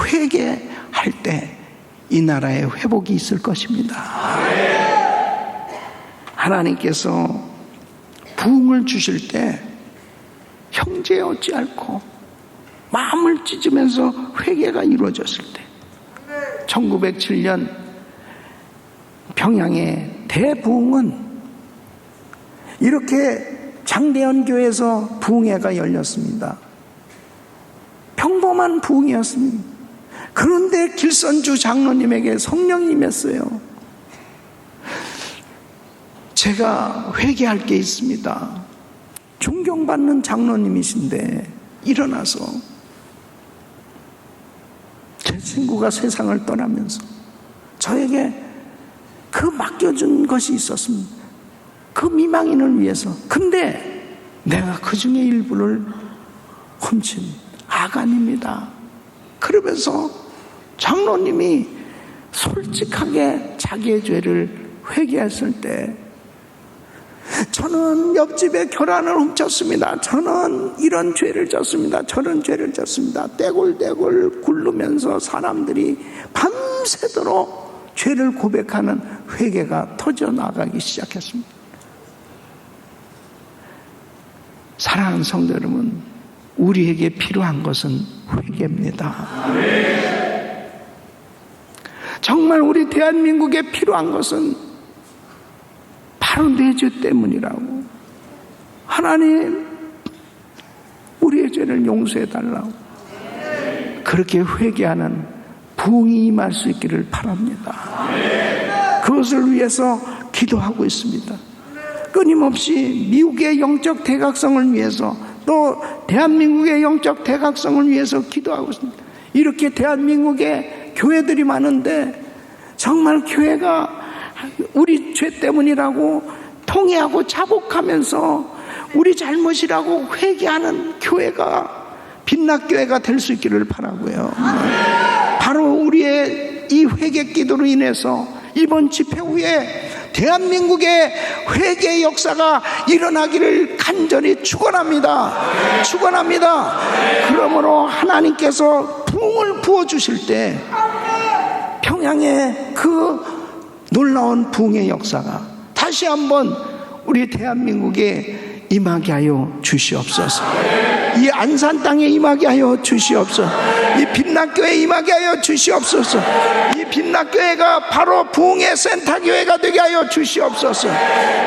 A: 회개할 때 이 나라에 회복이 있을 것입니다. 하나님께서 부흥을 주실 때 형제 어찌할꼬 마음을 찢으면서 회개가 이루어졌을 때, 1907년 평양의 대부흥은 이렇게 장대현 교회에서 부흥회가 열렸습니다. 평범한 부흥이었습니다. 그런데 길선주 장로님에게 성령이 임했어요. 제가 회개할 게 있습니다. 존경받는 장로님이신데 일어나서, 제 친구가 세상을 떠나면서 저에게 그 맡겨준 것이 있었습니다. 그 미망인을 위해서. 근데 내가 그 중에 일부를 훔친 아간입니다. 그러면서 장로님이 솔직하게 자기의 죄를 회개했을 때, 저는 옆집에 계란을 훔쳤습니다. 저는 이런 죄를 졌습니다. 저런 죄를 졌습니다. 떼굴떼굴 굴르면서 사람들이 밤새도록 죄를 고백하는 회개가 터져나가기 시작했습니다. 사랑하는 성도 여러분, 우리에게 필요한 것은 회개입니다. 정말 우리 대한민국에 필요한 것은 바로 내 죄 때문이라고. 하나님, 우리의 죄를 용서해 달라고. 그렇게 회개하는 부흥이 임할 수 있기를 바랍니다. 그것을 위해서 기도하고 있습니다. 끊임없이 미국의 영적 대각성을 위해서, 또 대한민국의 영적 대각성을 위해서 기도하고 있습니다. 이렇게 대한민국에 교회들이 많은데 정말 교회가 우리 죄 때문이라고 통회하고 자복하면서 우리 잘못이라고 회개하는 교회가 빛납교회가 될 수 있기를 바라고요. 바로 우리의 이 회개 기도로 인해서 이번 집회 후에 대한민국의 회개 역사가 일어나기를 간절히 축원합니다. 축원합니다. 그러므로 하나님께서 부흥을 부어주실 때 평양의 그 놀라운 부흥의 역사가 다시 한번 우리 대한민국에 임하게 하여 주시옵소서. 이 안산 땅에 임하게 하여 주시옵소서. 이 빛납교회에 임하게 하여 주시옵소서. 이 빛납교회가 바로 부흥의 센터교회가 되게 하여 주시옵소서.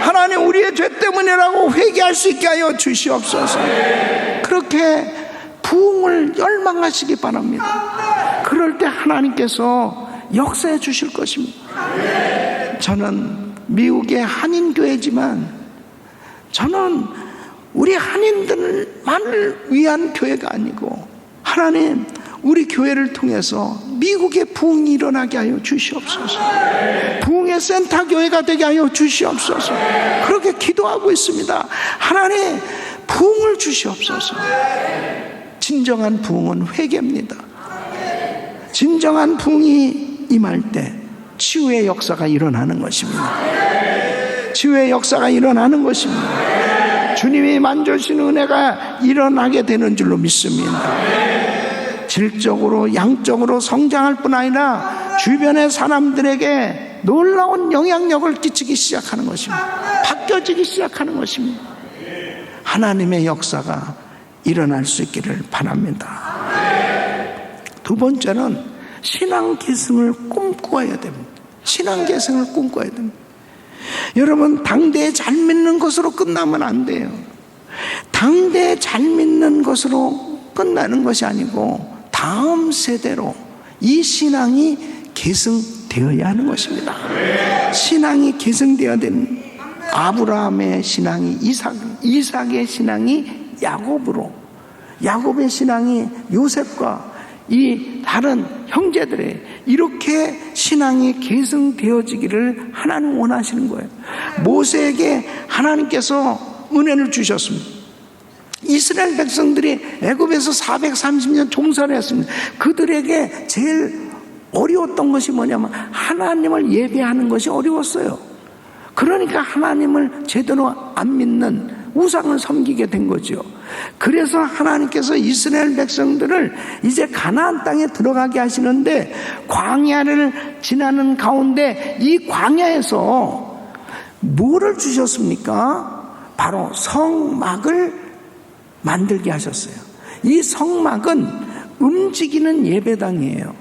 A: 하나님, 우리의 죄 때문이라고 회개할 수 있게 하여 주시옵소서. 그렇게 부흥을 열망하시기 바랍니다. 그럴 때 하나님께서 역사해 주실 것입니다. 저는 미국의 한인교회지만 저는 우리 한인들만을 위한 교회가 아니고 하나님, 우리 교회를 통해서 미국의 부흥이 일어나게 하여 주시옵소서. 부흥의 센터 교회가 되게 하여 주시옵소서. 그렇게 기도하고 있습니다. 하나님, 부흥을 주시옵소서. 진정한 부흥은 회개입니다. 진정한 부흥이 임할 때 치유의 역사가 일어나는 것입니다. 치유의 역사가 일어나는 것입니다. 주님이 만져주시는 은혜가 일어나게 되는 줄로 믿습니다. 질적으로 양적으로 성장할 뿐 아니라 주변의 사람들에게 놀라운 영향력을 끼치기 시작하는 것입니다. 바뀌어지기 시작하는 것입니다. 하나님의 역사가 일어날 수 있기를 바랍니다. 두 번째는 신앙 계승을 꿈꿔야 됩니다. 신앙 계승을 꿈꿔야 됩니다. 여러분, 당대에 잘 믿는 것으로 끝나면 안 돼요. 당대에 잘 믿는 것으로 끝나는 것이 아니고 다음 세대로 이 신앙이 계승되어야 하는 것입니다. 신앙이 계승되어야 되는, 아브라함의 신앙이 이삭, 이삭의 신앙이 야곱으로, 야곱의 신앙이 요셉과 이 다른 형제들의 이렇게 신앙이 계승되어지기를 하나님 원하시는 거예요. 모세에게 하나님께서 은혜를 주셨습니다. 이스라엘 백성들이 애굽에서 430년 종살이 했습니다. 그들에게 제일 어려웠던 것이 뭐냐면 하나님을 예배하는 것이 어려웠어요. 그러니까 하나님을 제대로 안 믿는 우상을 섬기게 된 거죠. 그래서 하나님께서 이스라엘 백성들을 이제 가나안 땅에 들어가게 하시는데 광야를 지나는 가운데 이 광야에서 뭐를 주셨습니까? 바로 성막을 만들게 하셨어요. 이 성막은 움직이는 예배당이에요.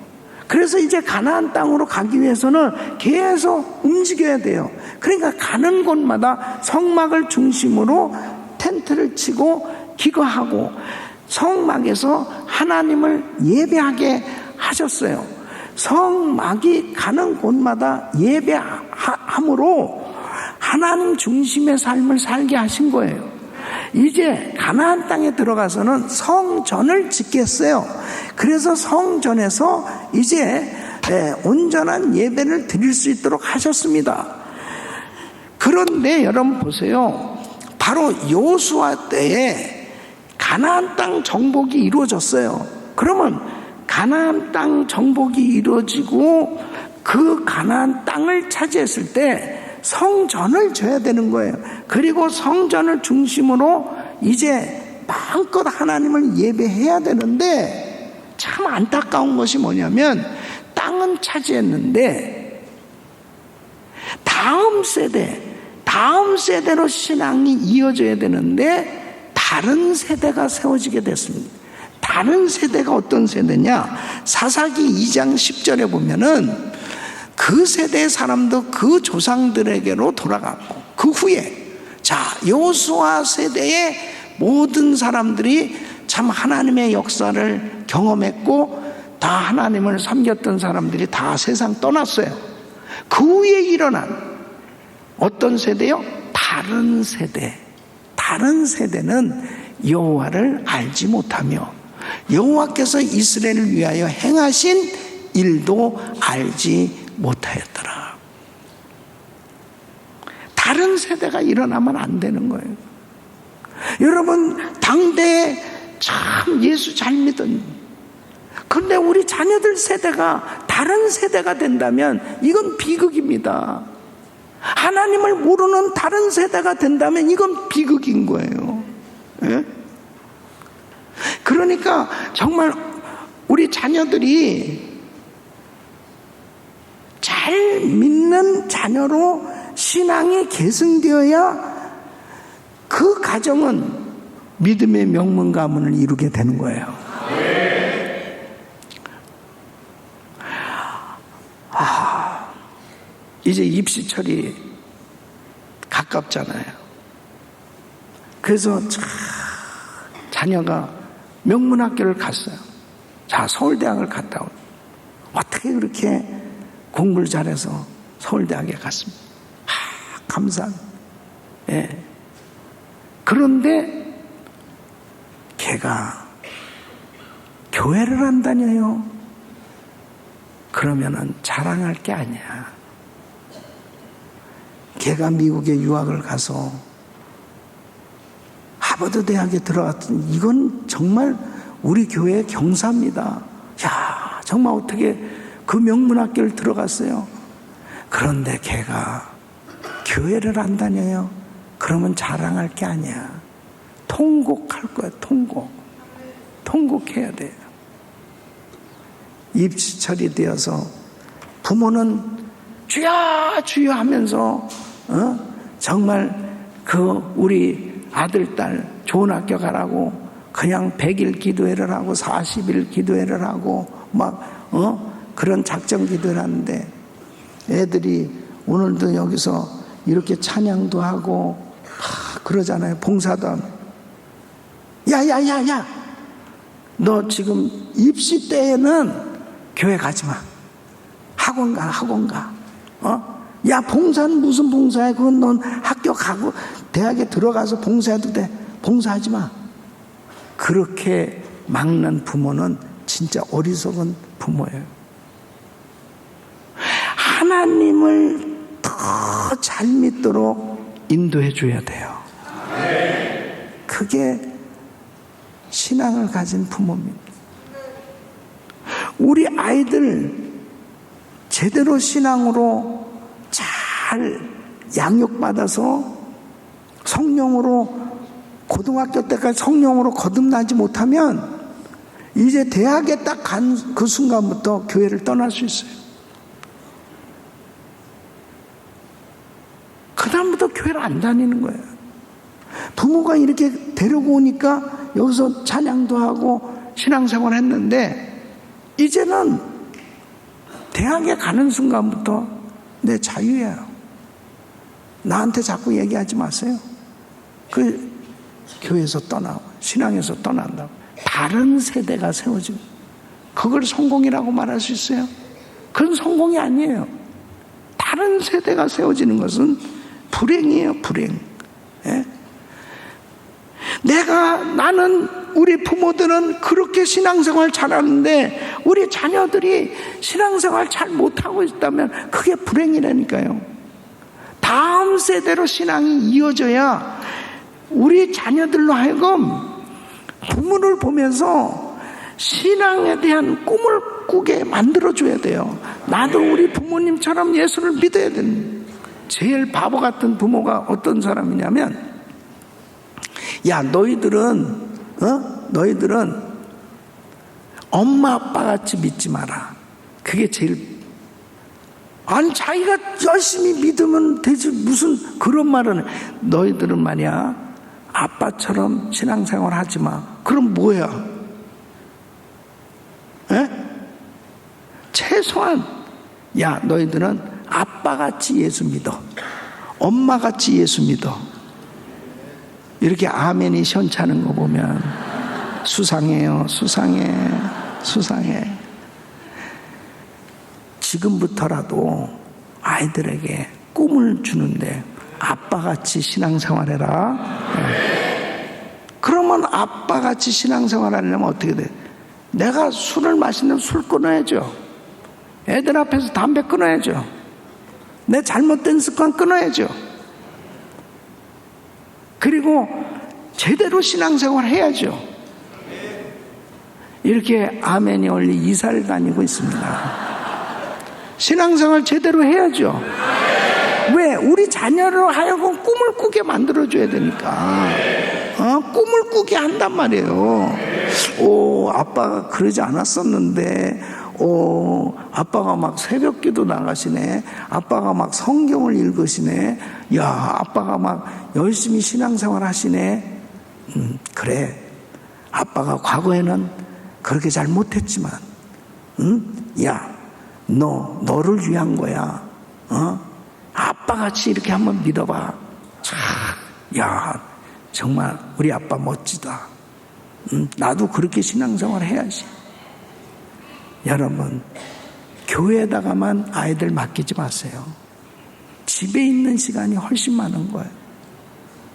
A: 그래서 이제 가나안 땅으로 가기 위해서는 계속 움직여야 돼요. 그러니까 가는 곳마다 성막을 중심으로 텐트를 치고 기거하고 성막에서 하나님을 예배하게 하셨어요. 성막이 가는 곳마다 예배함으로 하나님 중심의 삶을 살게 하신 거예요. 이제 가나안 땅에 들어가서는 성전을 짓겠어요. 그래서 성전에서 이제 온전한 예배를 드릴 수 있도록 하셨습니다. 그런데 여러분 보세요. 바로 여호수아 때에 가나안 땅 정복이 이루어졌어요. 그러면 가나안 땅 정복이 이루어지고 그 가나안 땅을 차지했을 때 성전을 져야 되는 거예요. 그리고 성전을 중심으로 이제 마음껏 하나님을 예배해야 되는데 참 안타까운 것이 뭐냐면 땅은 차지했는데 다음 세대로 신앙이 이어져야 되는데 다른 세대가 세워지게 됐습니다. 다른 세대가 어떤 세대냐? 사사기 2장 10절에 보면은 그 세대의 사람도 그 조상들에게로 돌아가고 그 후에 여호수아 세대의 모든 사람들이 참 하나님의 역사를 경험했고 다 하나님을 섬겼던 사람들이 다 세상 떠났어요. 그 후에 일어난 어떤 세대요? 다른 세대. 다른 세대는 여호와를 알지 못하며 여호와께서 이스라엘을 위하여 행하신 일도 알지 못하였더라. 다른 세대가 일어나면 안 되는 거예요. 여러분, 당대에 참 예수 잘 믿은, 그런데 우리 자녀들 세대가 다른 세대가 된다면 이건 비극입니다. 하나님을 모르는 다른 세대가 된다면 이건 비극인 거예요. 예? 그러니까 정말 우리 자녀들이 잘 믿는 자녀로 신앙이 계승되어야 그 가정은 믿음의 명문 가문을 이루게 되는 거예요. 이제 입시철이 가깝잖아요. 그래서 자녀가 명문학교를 갔어요. 자, 서울대학을 갔다 오고 어떻게 그렇게 공부를 잘해서 서울대학에 갔습니다. 감사합니다. 예. 그런데 걔가 교회를 안 다녀요. 그러면은 자랑할 게 아니야. 걔가 미국에 유학을 가서 하버드 대학에 들어갔더니 이건 정말 우리 교회의 경사입니다. 야, 정말 어떻게 그 명문학교를 들어갔어요. 그런데 걔가 교회를 안 다녀요. 그러면 자랑할 게 아니야. 통곡할 거야. 통곡해야 돼요. 입시철이 되어서 부모는 주여 주여 하면서 정말 우리 아들 딸 좋은 학교 가라고 그냥 100일 기도회를 하고 40일 기도회를 하고 그런 작정 기도를 하는데 애들이 오늘도 여기서 이렇게 찬양도 하고 그러잖아요. 봉사도 하고. 야야야야, 너 지금 입시 때에는 교회 가지 마. 학원 가. 야, 봉사는 무슨 봉사야? 그건 넌 학교 가고 대학에 들어가서 봉사해도 돼. 봉사하지 마. 그렇게 막는 부모는 진짜 어리석은 부모예요. 하나님을 더 잘 믿도록 인도해 줘야 돼요. 그게 신앙을 가진 부모입니다. 우리 아이들 제대로 신앙으로 잘 양육받아서 성령으로 고등학교 때까지 성령으로 거듭나지 못하면 이제 대학에 딱 간 그 순간부터 교회를 떠날 수 있어요. 그 다음부터 교회를 안 다니는 거예요. 부모가 이렇게 데리고 오니까 여기서 찬양도 하고 신앙생활 했는데 이제는 대학에 가는 순간부터 내 자유예요. 나한테 자꾸 얘기하지 마세요. 그 교회에서 떠나고 신앙에서 떠난다고. 다른 세대가 세워지고 그걸 성공이라고 말할 수 있어요? 그건 성공이 아니에요. 다른 세대가 세워지는 것은 불행이에요. 불행. 예? 나는 우리 부모들은 그렇게 신앙생활 잘하는데 우리 자녀들이 신앙생활 잘 못하고 있다면 그게 불행이라니까요. 다음 세대로 신앙이 이어져야 우리 자녀들로 하여금 부모를 보면서 신앙에 대한 꿈을 꾸게 만들어줘야 돼요. 나도 우리 부모님처럼 예수를 믿어야 된다. 제일 바보 같은 부모가 어떤 사람이냐면 야, 너희들은 엄마 아빠 같이 믿지 마라. 그게 제일. 아니, 자기가 열심히 믿으면 되지 무슨 그런 말은. 너희들은 말이야 아빠처럼 신앙생활 하지 마. 그럼 뭐야? 에? 최소한 야, 너희들은 아빠같이 예수 믿어. 엄마같이 예수 믿어. 이렇게 아멘이 시원찮은 거 보면 수상해요. 수상해. 지금부터라도 아이들에게 꿈을 주는데 아빠같이 신앙생활해라. 네. 그러면 아빠같이 신앙생활 하려면 어떻게 돼? 내가 술을 마시면 술 끊어야죠. 애들 앞에서 담배 끊어야죠. 내 잘못된 습관 끊어야죠. 그리고 제대로 신앙생활 해야죠. 이렇게 아멘이 올리 이사를 다니고 있습니다. 신앙생활 제대로 해야죠. 왜? 우리 자녀를 하여금 꿈을 꾸게 만들어줘야 되니까. 꿈을 꾸게 한단 말이에요. 아빠가 그러지 않았었는데, 아빠가 막 새벽기도 나가시네. 아빠가 막 성경을 읽으시네. 야, 아빠가 막 열심히 신앙생활 하시네. 그래. 아빠가 과거에는 그렇게 잘 못했지만, 야, 너를 위한 거야. 아빠같이 이렇게 한번 믿어봐. 야, 정말 우리 아빠 멋지다. 나도 그렇게 신앙생활 해야지. 여러분, 교회에다가만 아이들 맡기지 마세요. 집에 있는 시간이 훨씬 많은 거예요.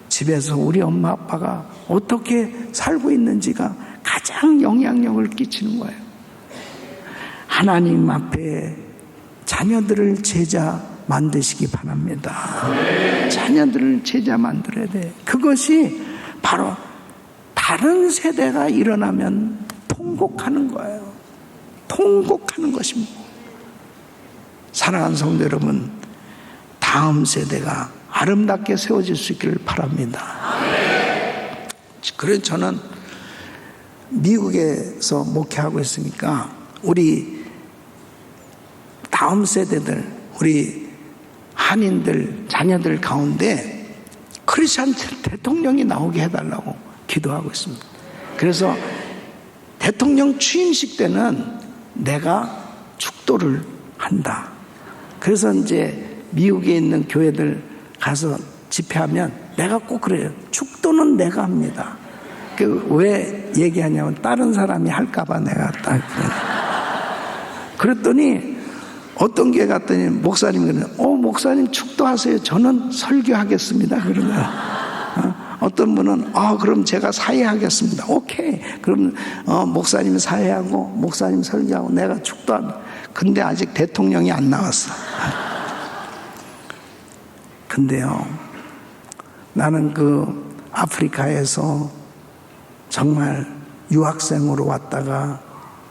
A: 집에서 우리 엄마 아빠가 어떻게 살고 있는지가 가장 영향력을 끼치는 거예요. 하나님 앞에 자녀들을 제자 만드시기 바랍니다. 자녀들을 제자 만들어야 돼. 그것이 바로 다른 세대가 일어나면 통곡하는 거예요. 통곡하는 것입니다. 사랑하는 성도 여러분, 다음 세대가 아름답게 세워질 수 있기를 바랍니다. 그래서 저는 미국에서 목회하고 있으니까 우리 다음 세대들, 우리 한인들, 자녀들 가운데 크리스찬 대통령이 나오게 해달라고 기도하고 있습니다. 그래서 대통령 취임식 때는 내가 축도를 한다. 그래서 이제 미국에 있는 교회들 가서 집회하면 내가 꼭 그래요. 축도는 내가 합니다. 왜 얘기하냐면 다른 사람이 할까봐 내가 딱 그래요. 그랬더니 어떤 교회 갔더니 목사님이 그래요. 목사님 축도하세요. 저는 설교하겠습니다. 그러면 어떤 분은 그럼 제가 사회하겠습니다. 오케이. 그럼 목사님 사회하고 목사님 설교하고 내가 축도한다. 근데 아직 대통령이 안 나왔어. 근데요, 나는 그 아프리카에서 정말 유학생으로 왔다가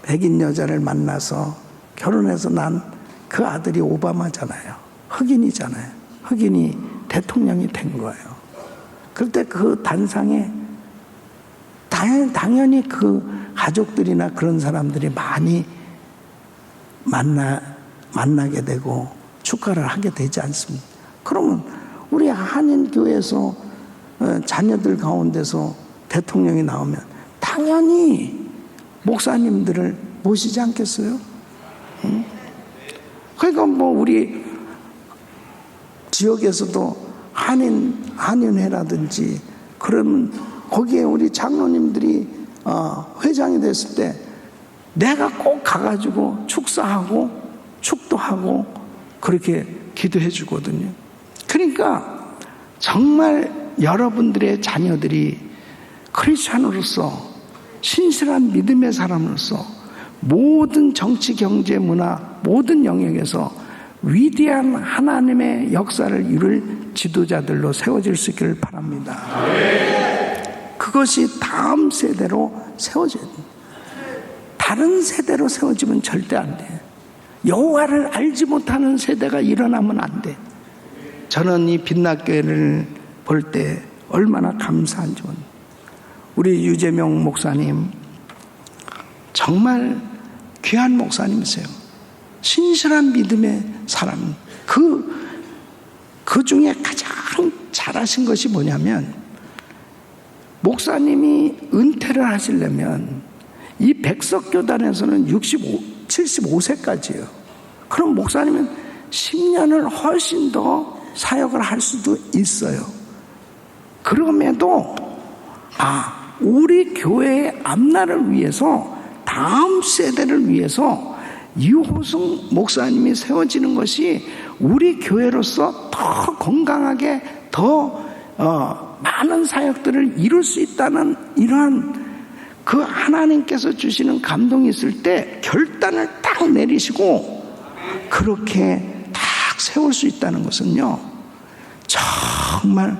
A: 백인 여자를 만나서 결혼해서 난 그 아들이 오바마잖아요. 흑인이잖아요. 흑인이 대통령이 된 거예요. 그때 그 단상에 당연히 그 가족들이나 그런 사람들이 많이 만나게 되고 축하를 하게 되지 않습니까? 그러면 우리 한인교회에서 자녀들 가운데서 대통령이 나오면 당연히 목사님들을 모시지 않겠어요? 응? 그러니까 우리 지역에서도 한인회라든지 그러면 거기에 우리 장로님들이 회장이 됐을 때 내가 꼭 가가지고 축사하고 축도하고 그렇게 기도해 주거든요. 그러니까 정말 여러분들의 자녀들이 크리스찬으로서 신실한 믿음의 사람으로서 모든 정치, 경제, 문화, 모든 영역에서 위대한 하나님의 역사를 이룰 지도자들로 세워질 수 있기를 바랍니다. 그것이 다음 세대로 세워져야 됩니다. 다른 세대로 세워지면 절대 안 돼. 여호와를 알지 못하는 세대가 일어나면 안 돼. 저는 이 빛나교회를 볼 때 얼마나 감사한지 모릅니다. 우리 유재명 목사님 정말 귀한 목사님이세요. 신실한 믿음의 사람. 그 중에 가장 잘하신 것이 뭐냐면 목사님이 은퇴를 하시려면 이 백석교단에서는 75세까지예요. 그럼 목사님은 10년을 훨씬 더 사역을 할 수도 있어요. 그럼에도 우리 교회의 앞날을 위해서 다음 세대를 위해서 이호승 목사님이 세워지는 것이 우리 교회로서 더 건강하게 더 많은 사역들을 이룰 수 있다는 이러한 그 하나님께서 주시는 감동이 있을 때 결단을 딱 내리시고 그렇게 딱 세울 수 있다는 것은요 정말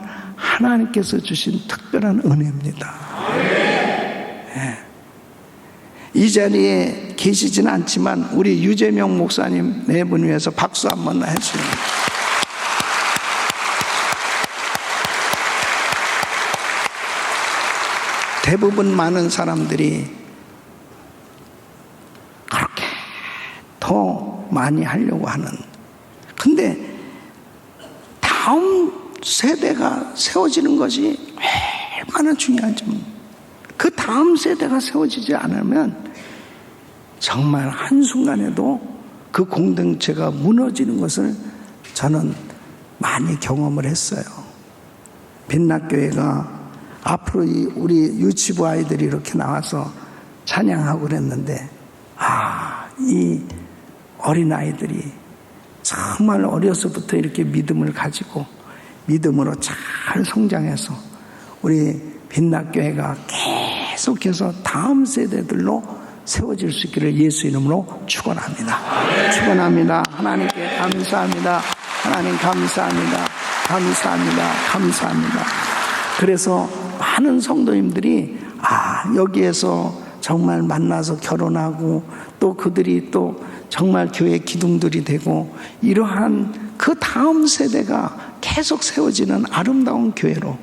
A: 하나님께서 주신 특별한 은혜입니다. 예. 이 자리에 계시지는 않지만 우리 유재명 목사님 네 분 위해서 박수 한번 해주세요. 대부분 많은 사람들이 그렇게 더 많이 하려고 하는, 근데 다음 세대가 세워지는 것이 얼마나 중요한지, 그 다음 세대가 세워지지 않으면 정말 한순간에도 그 공동체가 무너지는 것을 저는 많이 경험을 했어요. 빛락교회가 앞으로 우리 유치부 아이들이 이렇게 나와서 찬양하고 그랬는데, 이 어린아이들이 정말 어려서부터 이렇게 믿음을 가지고 믿음으로 잘 성장해서 우리 빛락교회가 계속해서 다음 세대들로 세워질 수 있기를 예수 이름으로 축원합니다. 축원합니다. 하나님께 감사합니다. 하나님 감사합니다. 감사합니다. 감사합니다. 그래서 많은 성도님들이 여기에서 정말 만나서 결혼하고 또 그들이 또 정말 교회 기둥들이 되고 이러한 그 다음 세대가 계속 세워지는 아름다운 교회로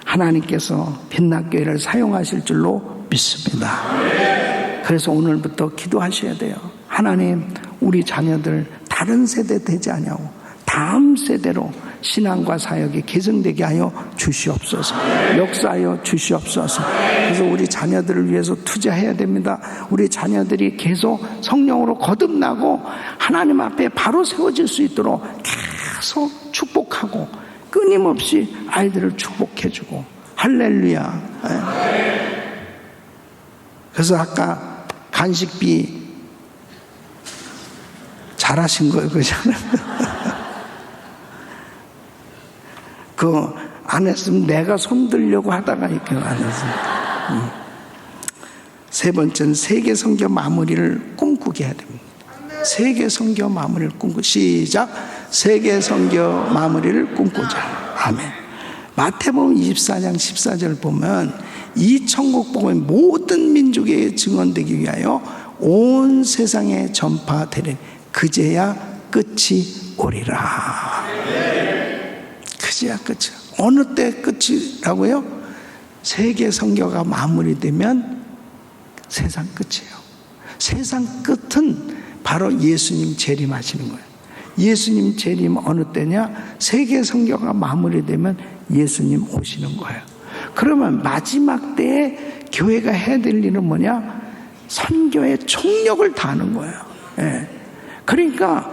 A: 하나님께서 빛락교회를 사용하실 줄로 믿습니다. 그래서 오늘부터 기도하셔야 돼요. 하나님, 우리 자녀들 다른 세대 되지 아니하고 다음 세대로 신앙과 사역이 개성되게 하여 주시옵소서. 역사하여 주시옵소서. 그래서 우리 자녀들을 위해서 투자해야 됩니다. 우리 자녀들이 계속 성령으로 거듭나고 하나님 앞에 바로 세워질 수 있도록 계속 축복하고 끊임없이 아이들을 축복해주고. 할렐루야. 그래서 아까 간식비 잘하신 거예요, 그잖아요. 안 했으면 내가 손들려고 하다가 이렇게 안 했어요. 세 번째는 세계 선교 마무리를 꿈꾸게 해야 됩니다. 세계 선교 마무리를 꿈꾸. 시작. 세계 선교 마무리를 꿈꾸자. 아멘. 마태복음 24장 14절 보면 이 천국 복음이 모든 민족에 증언되기 위하여 온 세상에 전파되리니 그제야 끝이 오리라. 그제야 끝이야. 어느 때 끝이라고요? 세계 선교가 마무리되면 세상 끝이에요. 세상 끝은 바로 예수님 재림하시는 거예요. 예수님 재림 어느 때냐? 세계 선교가 마무리되면 예수님 오시는 거예요. 그러면 마지막 때에 교회가 해야 될 일은 뭐냐? 선교의 총력을 다하는 거예요. 예. 그러니까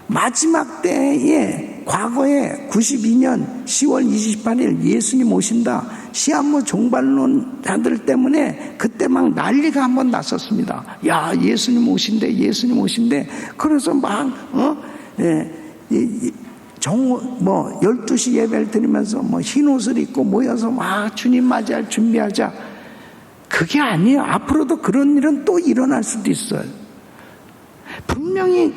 A: 마지막 때에 과거에 92년 10월 28일 예수님 오신다. 시한부 종말론자들 때문에 그때 막 난리가 한번 났었습니다. 야, 예수님 오신대, 예수님 오신대. 그래서 막 12시 예배를 드리면서 흰 옷을 입고 모여서 막 주님 맞이할 준비하자. 그게 아니에요. 앞으로도 그런 일은 또 일어날 수도 있어요. 분명히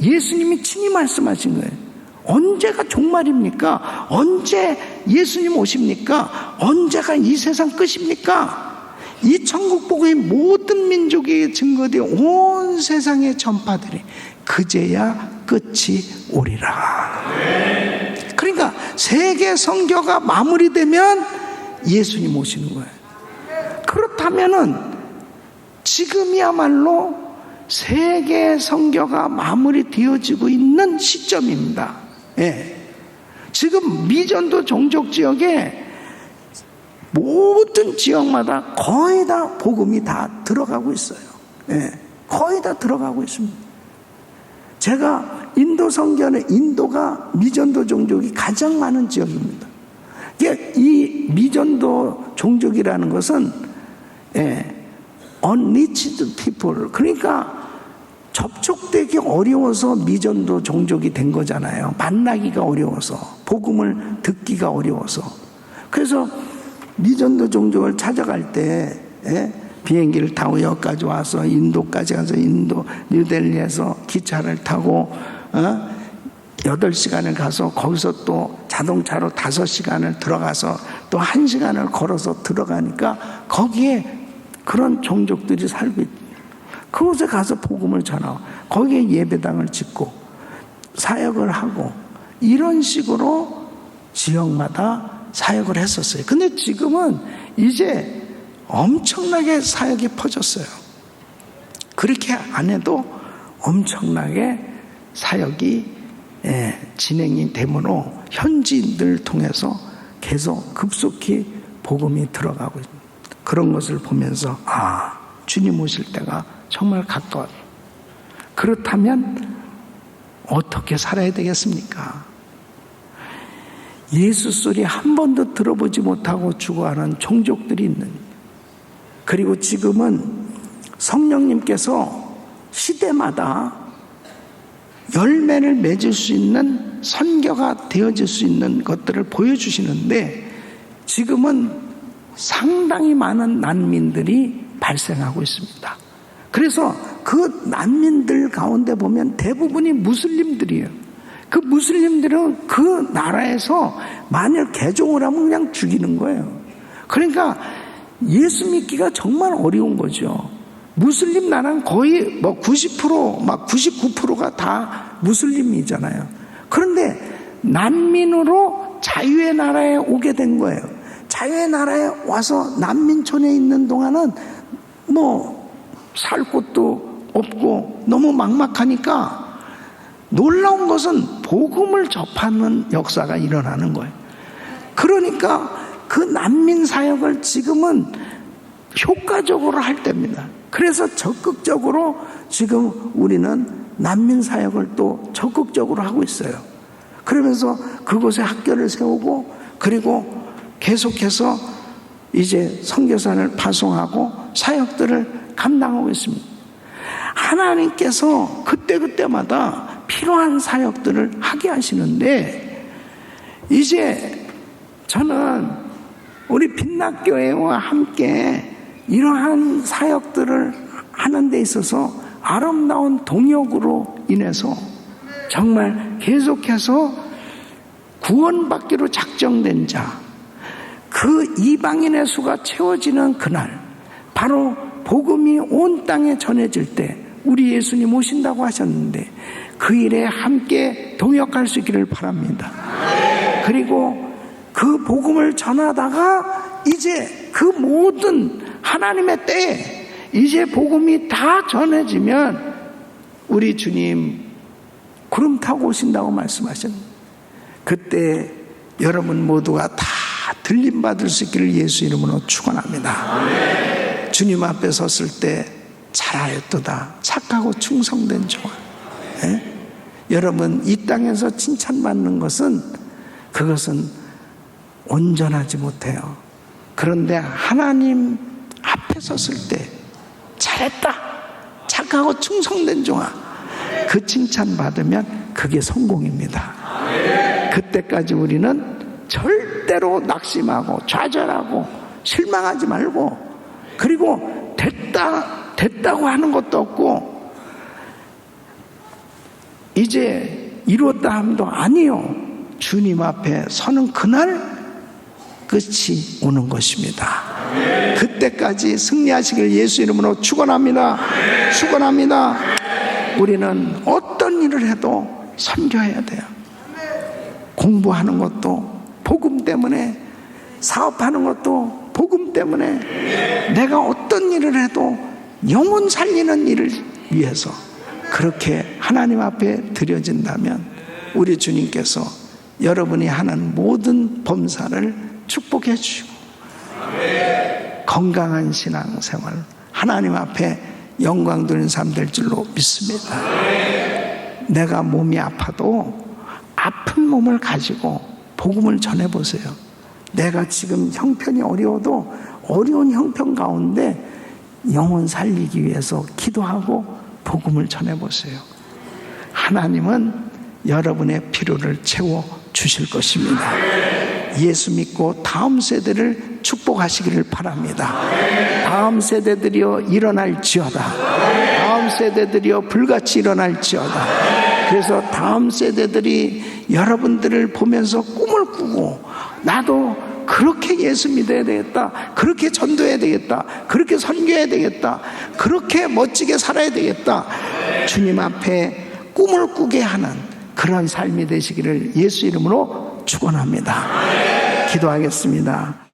A: 예수님이 친히 말씀하신 거예요. 언제가 종말입니까? 언제 예수님 오십니까? 언제가 이 세상 끝입니까? 이 천국 복음이 모든 민족에게 증거되어 온 세상에 전파되리. 그제야 끝이 오리라. 그러니까 세계 선교가 마무리되면 예수님 오시는 거예요. 그렇다면은 지금이야말로 세계 선교가 마무리되어지고 있는 시점입니다. 예. 지금 미전도 종족 지역에 모든 지역마다 거의 다 복음이 다 들어가고 있어요. 예. 거의 다 들어가고 있습니다. 제가 인도 선교는 인도가 미전도 종족이 가장 많은 지역입니다. 이 미전도 종족이라는 것은 unreached people, 그러니까 접촉되기 어려워서 미전도 종족이 된 거잖아요. 만나기가 어려워서, 복음을 듣기가 어려워서. 그래서 미전도 종족을 찾아갈 때 비행기를 타고 여기까지 와서 인도까지 가서 인도 뉴델리에서 기차를 타고 8시간을 가서 거기서 또 자동차로 5시간을 들어가서 또 1시간을 걸어서 들어가니까 거기에 그런 종족들이 살고 있다. 그곳에 가서 복음을 전하고 거기에 예배당을 짓고 사역을 하고 이런 식으로 지역마다 사역을 했었어요. 근데 지금은 이제 엄청나게 사역이 퍼졌어요. 그렇게 안 해도 엄청나게 사역이 진행이 되므로 현지인들 통해서 계속 급속히 복음이 들어가고 있습니다. 그런 것을 보면서 주님 오실 때가 정말 가까웠다. 그렇다면 어떻게 살아야 되겠습니까? 예수 소리 한 번도 들어보지 못하고 죽어가는 종족들이 있는, 그리고 지금은 성령님께서 시대마다 열매를 맺을 수 있는 선교가 되어질 수 있는 것들을 보여주시는데 지금은 상당히 많은 난민들이 발생하고 있습니다. 그래서 그 난민들 가운데 보면 대부분이 무슬림들이에요. 그 무슬림들은 그 나라에서 만일 개종을 하면 그냥 죽이는 거예요. 그러니까 예수 믿기가 정말 어려운 거죠. 무슬림 나라는 거의 90%, 99%가 다 무슬림이잖아요. 그런데 난민으로 자유의 나라에 오게 된 거예요. 자유의 나라에 와서 난민촌에 있는 동안은 살 곳도 없고 너무 막막하니까 놀라운 것은 복음을 접하는 역사가 일어나는 거예요. 그러니까 그 난민 사역을 지금은 효과적으로 할 때입니다. 그래서 적극적으로 지금 우리는 난민 사역을 또 적극적으로 하고 있어요. 그러면서 그곳에 학교를 세우고 그리고 계속해서 이제 선교사를 파송하고 사역들을 감당하고 있습니다. 하나님께서 그때그때마다 필요한 사역들을 하게 하시는데 이제 저는 우리 빛났교회와 함께 이러한 사역들을 하는 데 있어서 아름다운 동역으로 인해서 정말 계속해서 구원받기로 작정된 자, 그 이방인의 수가 채워지는 그날, 바로 복음이 온 땅에 전해질 때 우리 예수님 오신다고 하셨는데 그 일에 함께 동역할 수 있기를 바랍니다. 그리고 그 복음을 전하다가 이제 그 모든 하나님의 때에 이제 복음이 다 전해지면 우리 주님 구름 타고 오신다고 말씀하셨는데 그때 여러분 모두가 다 들림받을 수 있기를 예수 이름으로 축원합니다. 주님 앞에 섰을 때 잘하였도다 착하고 충성된 종아. 여러분 이 땅에서 칭찬받는 것은 그것은 온전하지 못해요. 그런데 하나님 앞에 섰을 때 잘했다 착하고 충성된 종아, 그 칭찬 받으면 그게 성공입니다. 그때까지 우리는 절대로 낙심하고 좌절하고 실망하지 말고, 그리고 됐다고 하는 것도 없고 이제 이루었다 함도 아니요, 주님 앞에 서는 그날 끝이 오는 것입니다. 그때까지 승리하시길 예수 이름으로 축원합니다. 축원합니다. 우리는 어떤 일을 해도 선교해야 돼요. 공부하는 것도 복음 때문에, 사업하는 것도 복음 때문에, 내가 어떤 일을 해도 영혼 살리는 일을 위해서 그렇게 하나님 앞에 드려진다면 우리 주님께서 여러분이 하는 모든 범사를 축복해 주시고 건강한 신앙생활, 하나님 앞에 영광 돌리는 삶 될 줄로 믿습니다. 내가 몸이 아파도 아픈 몸을 가지고 복음을 전해보세요. 내가 지금 형편이 어려워도 어려운 형편 가운데 영혼 살리기 위해서 기도하고 복음을 전해보세요. 하나님은 여러분의 필요를 채워 주실 것입니다. 예수 믿고 다음 세대를 축복하시기를 바랍니다. 다음 세대들이여 일어날지어다. 다음 세대들이여 불같이 일어날지어다. 그래서 다음 세대들이 여러분들을 보면서 꿈을 꾸고 나도 그렇게 예수 믿어야 되겠다, 그렇게 전도해야 되겠다, 그렇게 선교해야 되겠다, 그렇게 멋지게 살아야 되겠다, 주님 앞에 꿈을 꾸게 하는 그런 삶이 되시기를 예수 이름으로 축원합니다. 기도하겠습니다.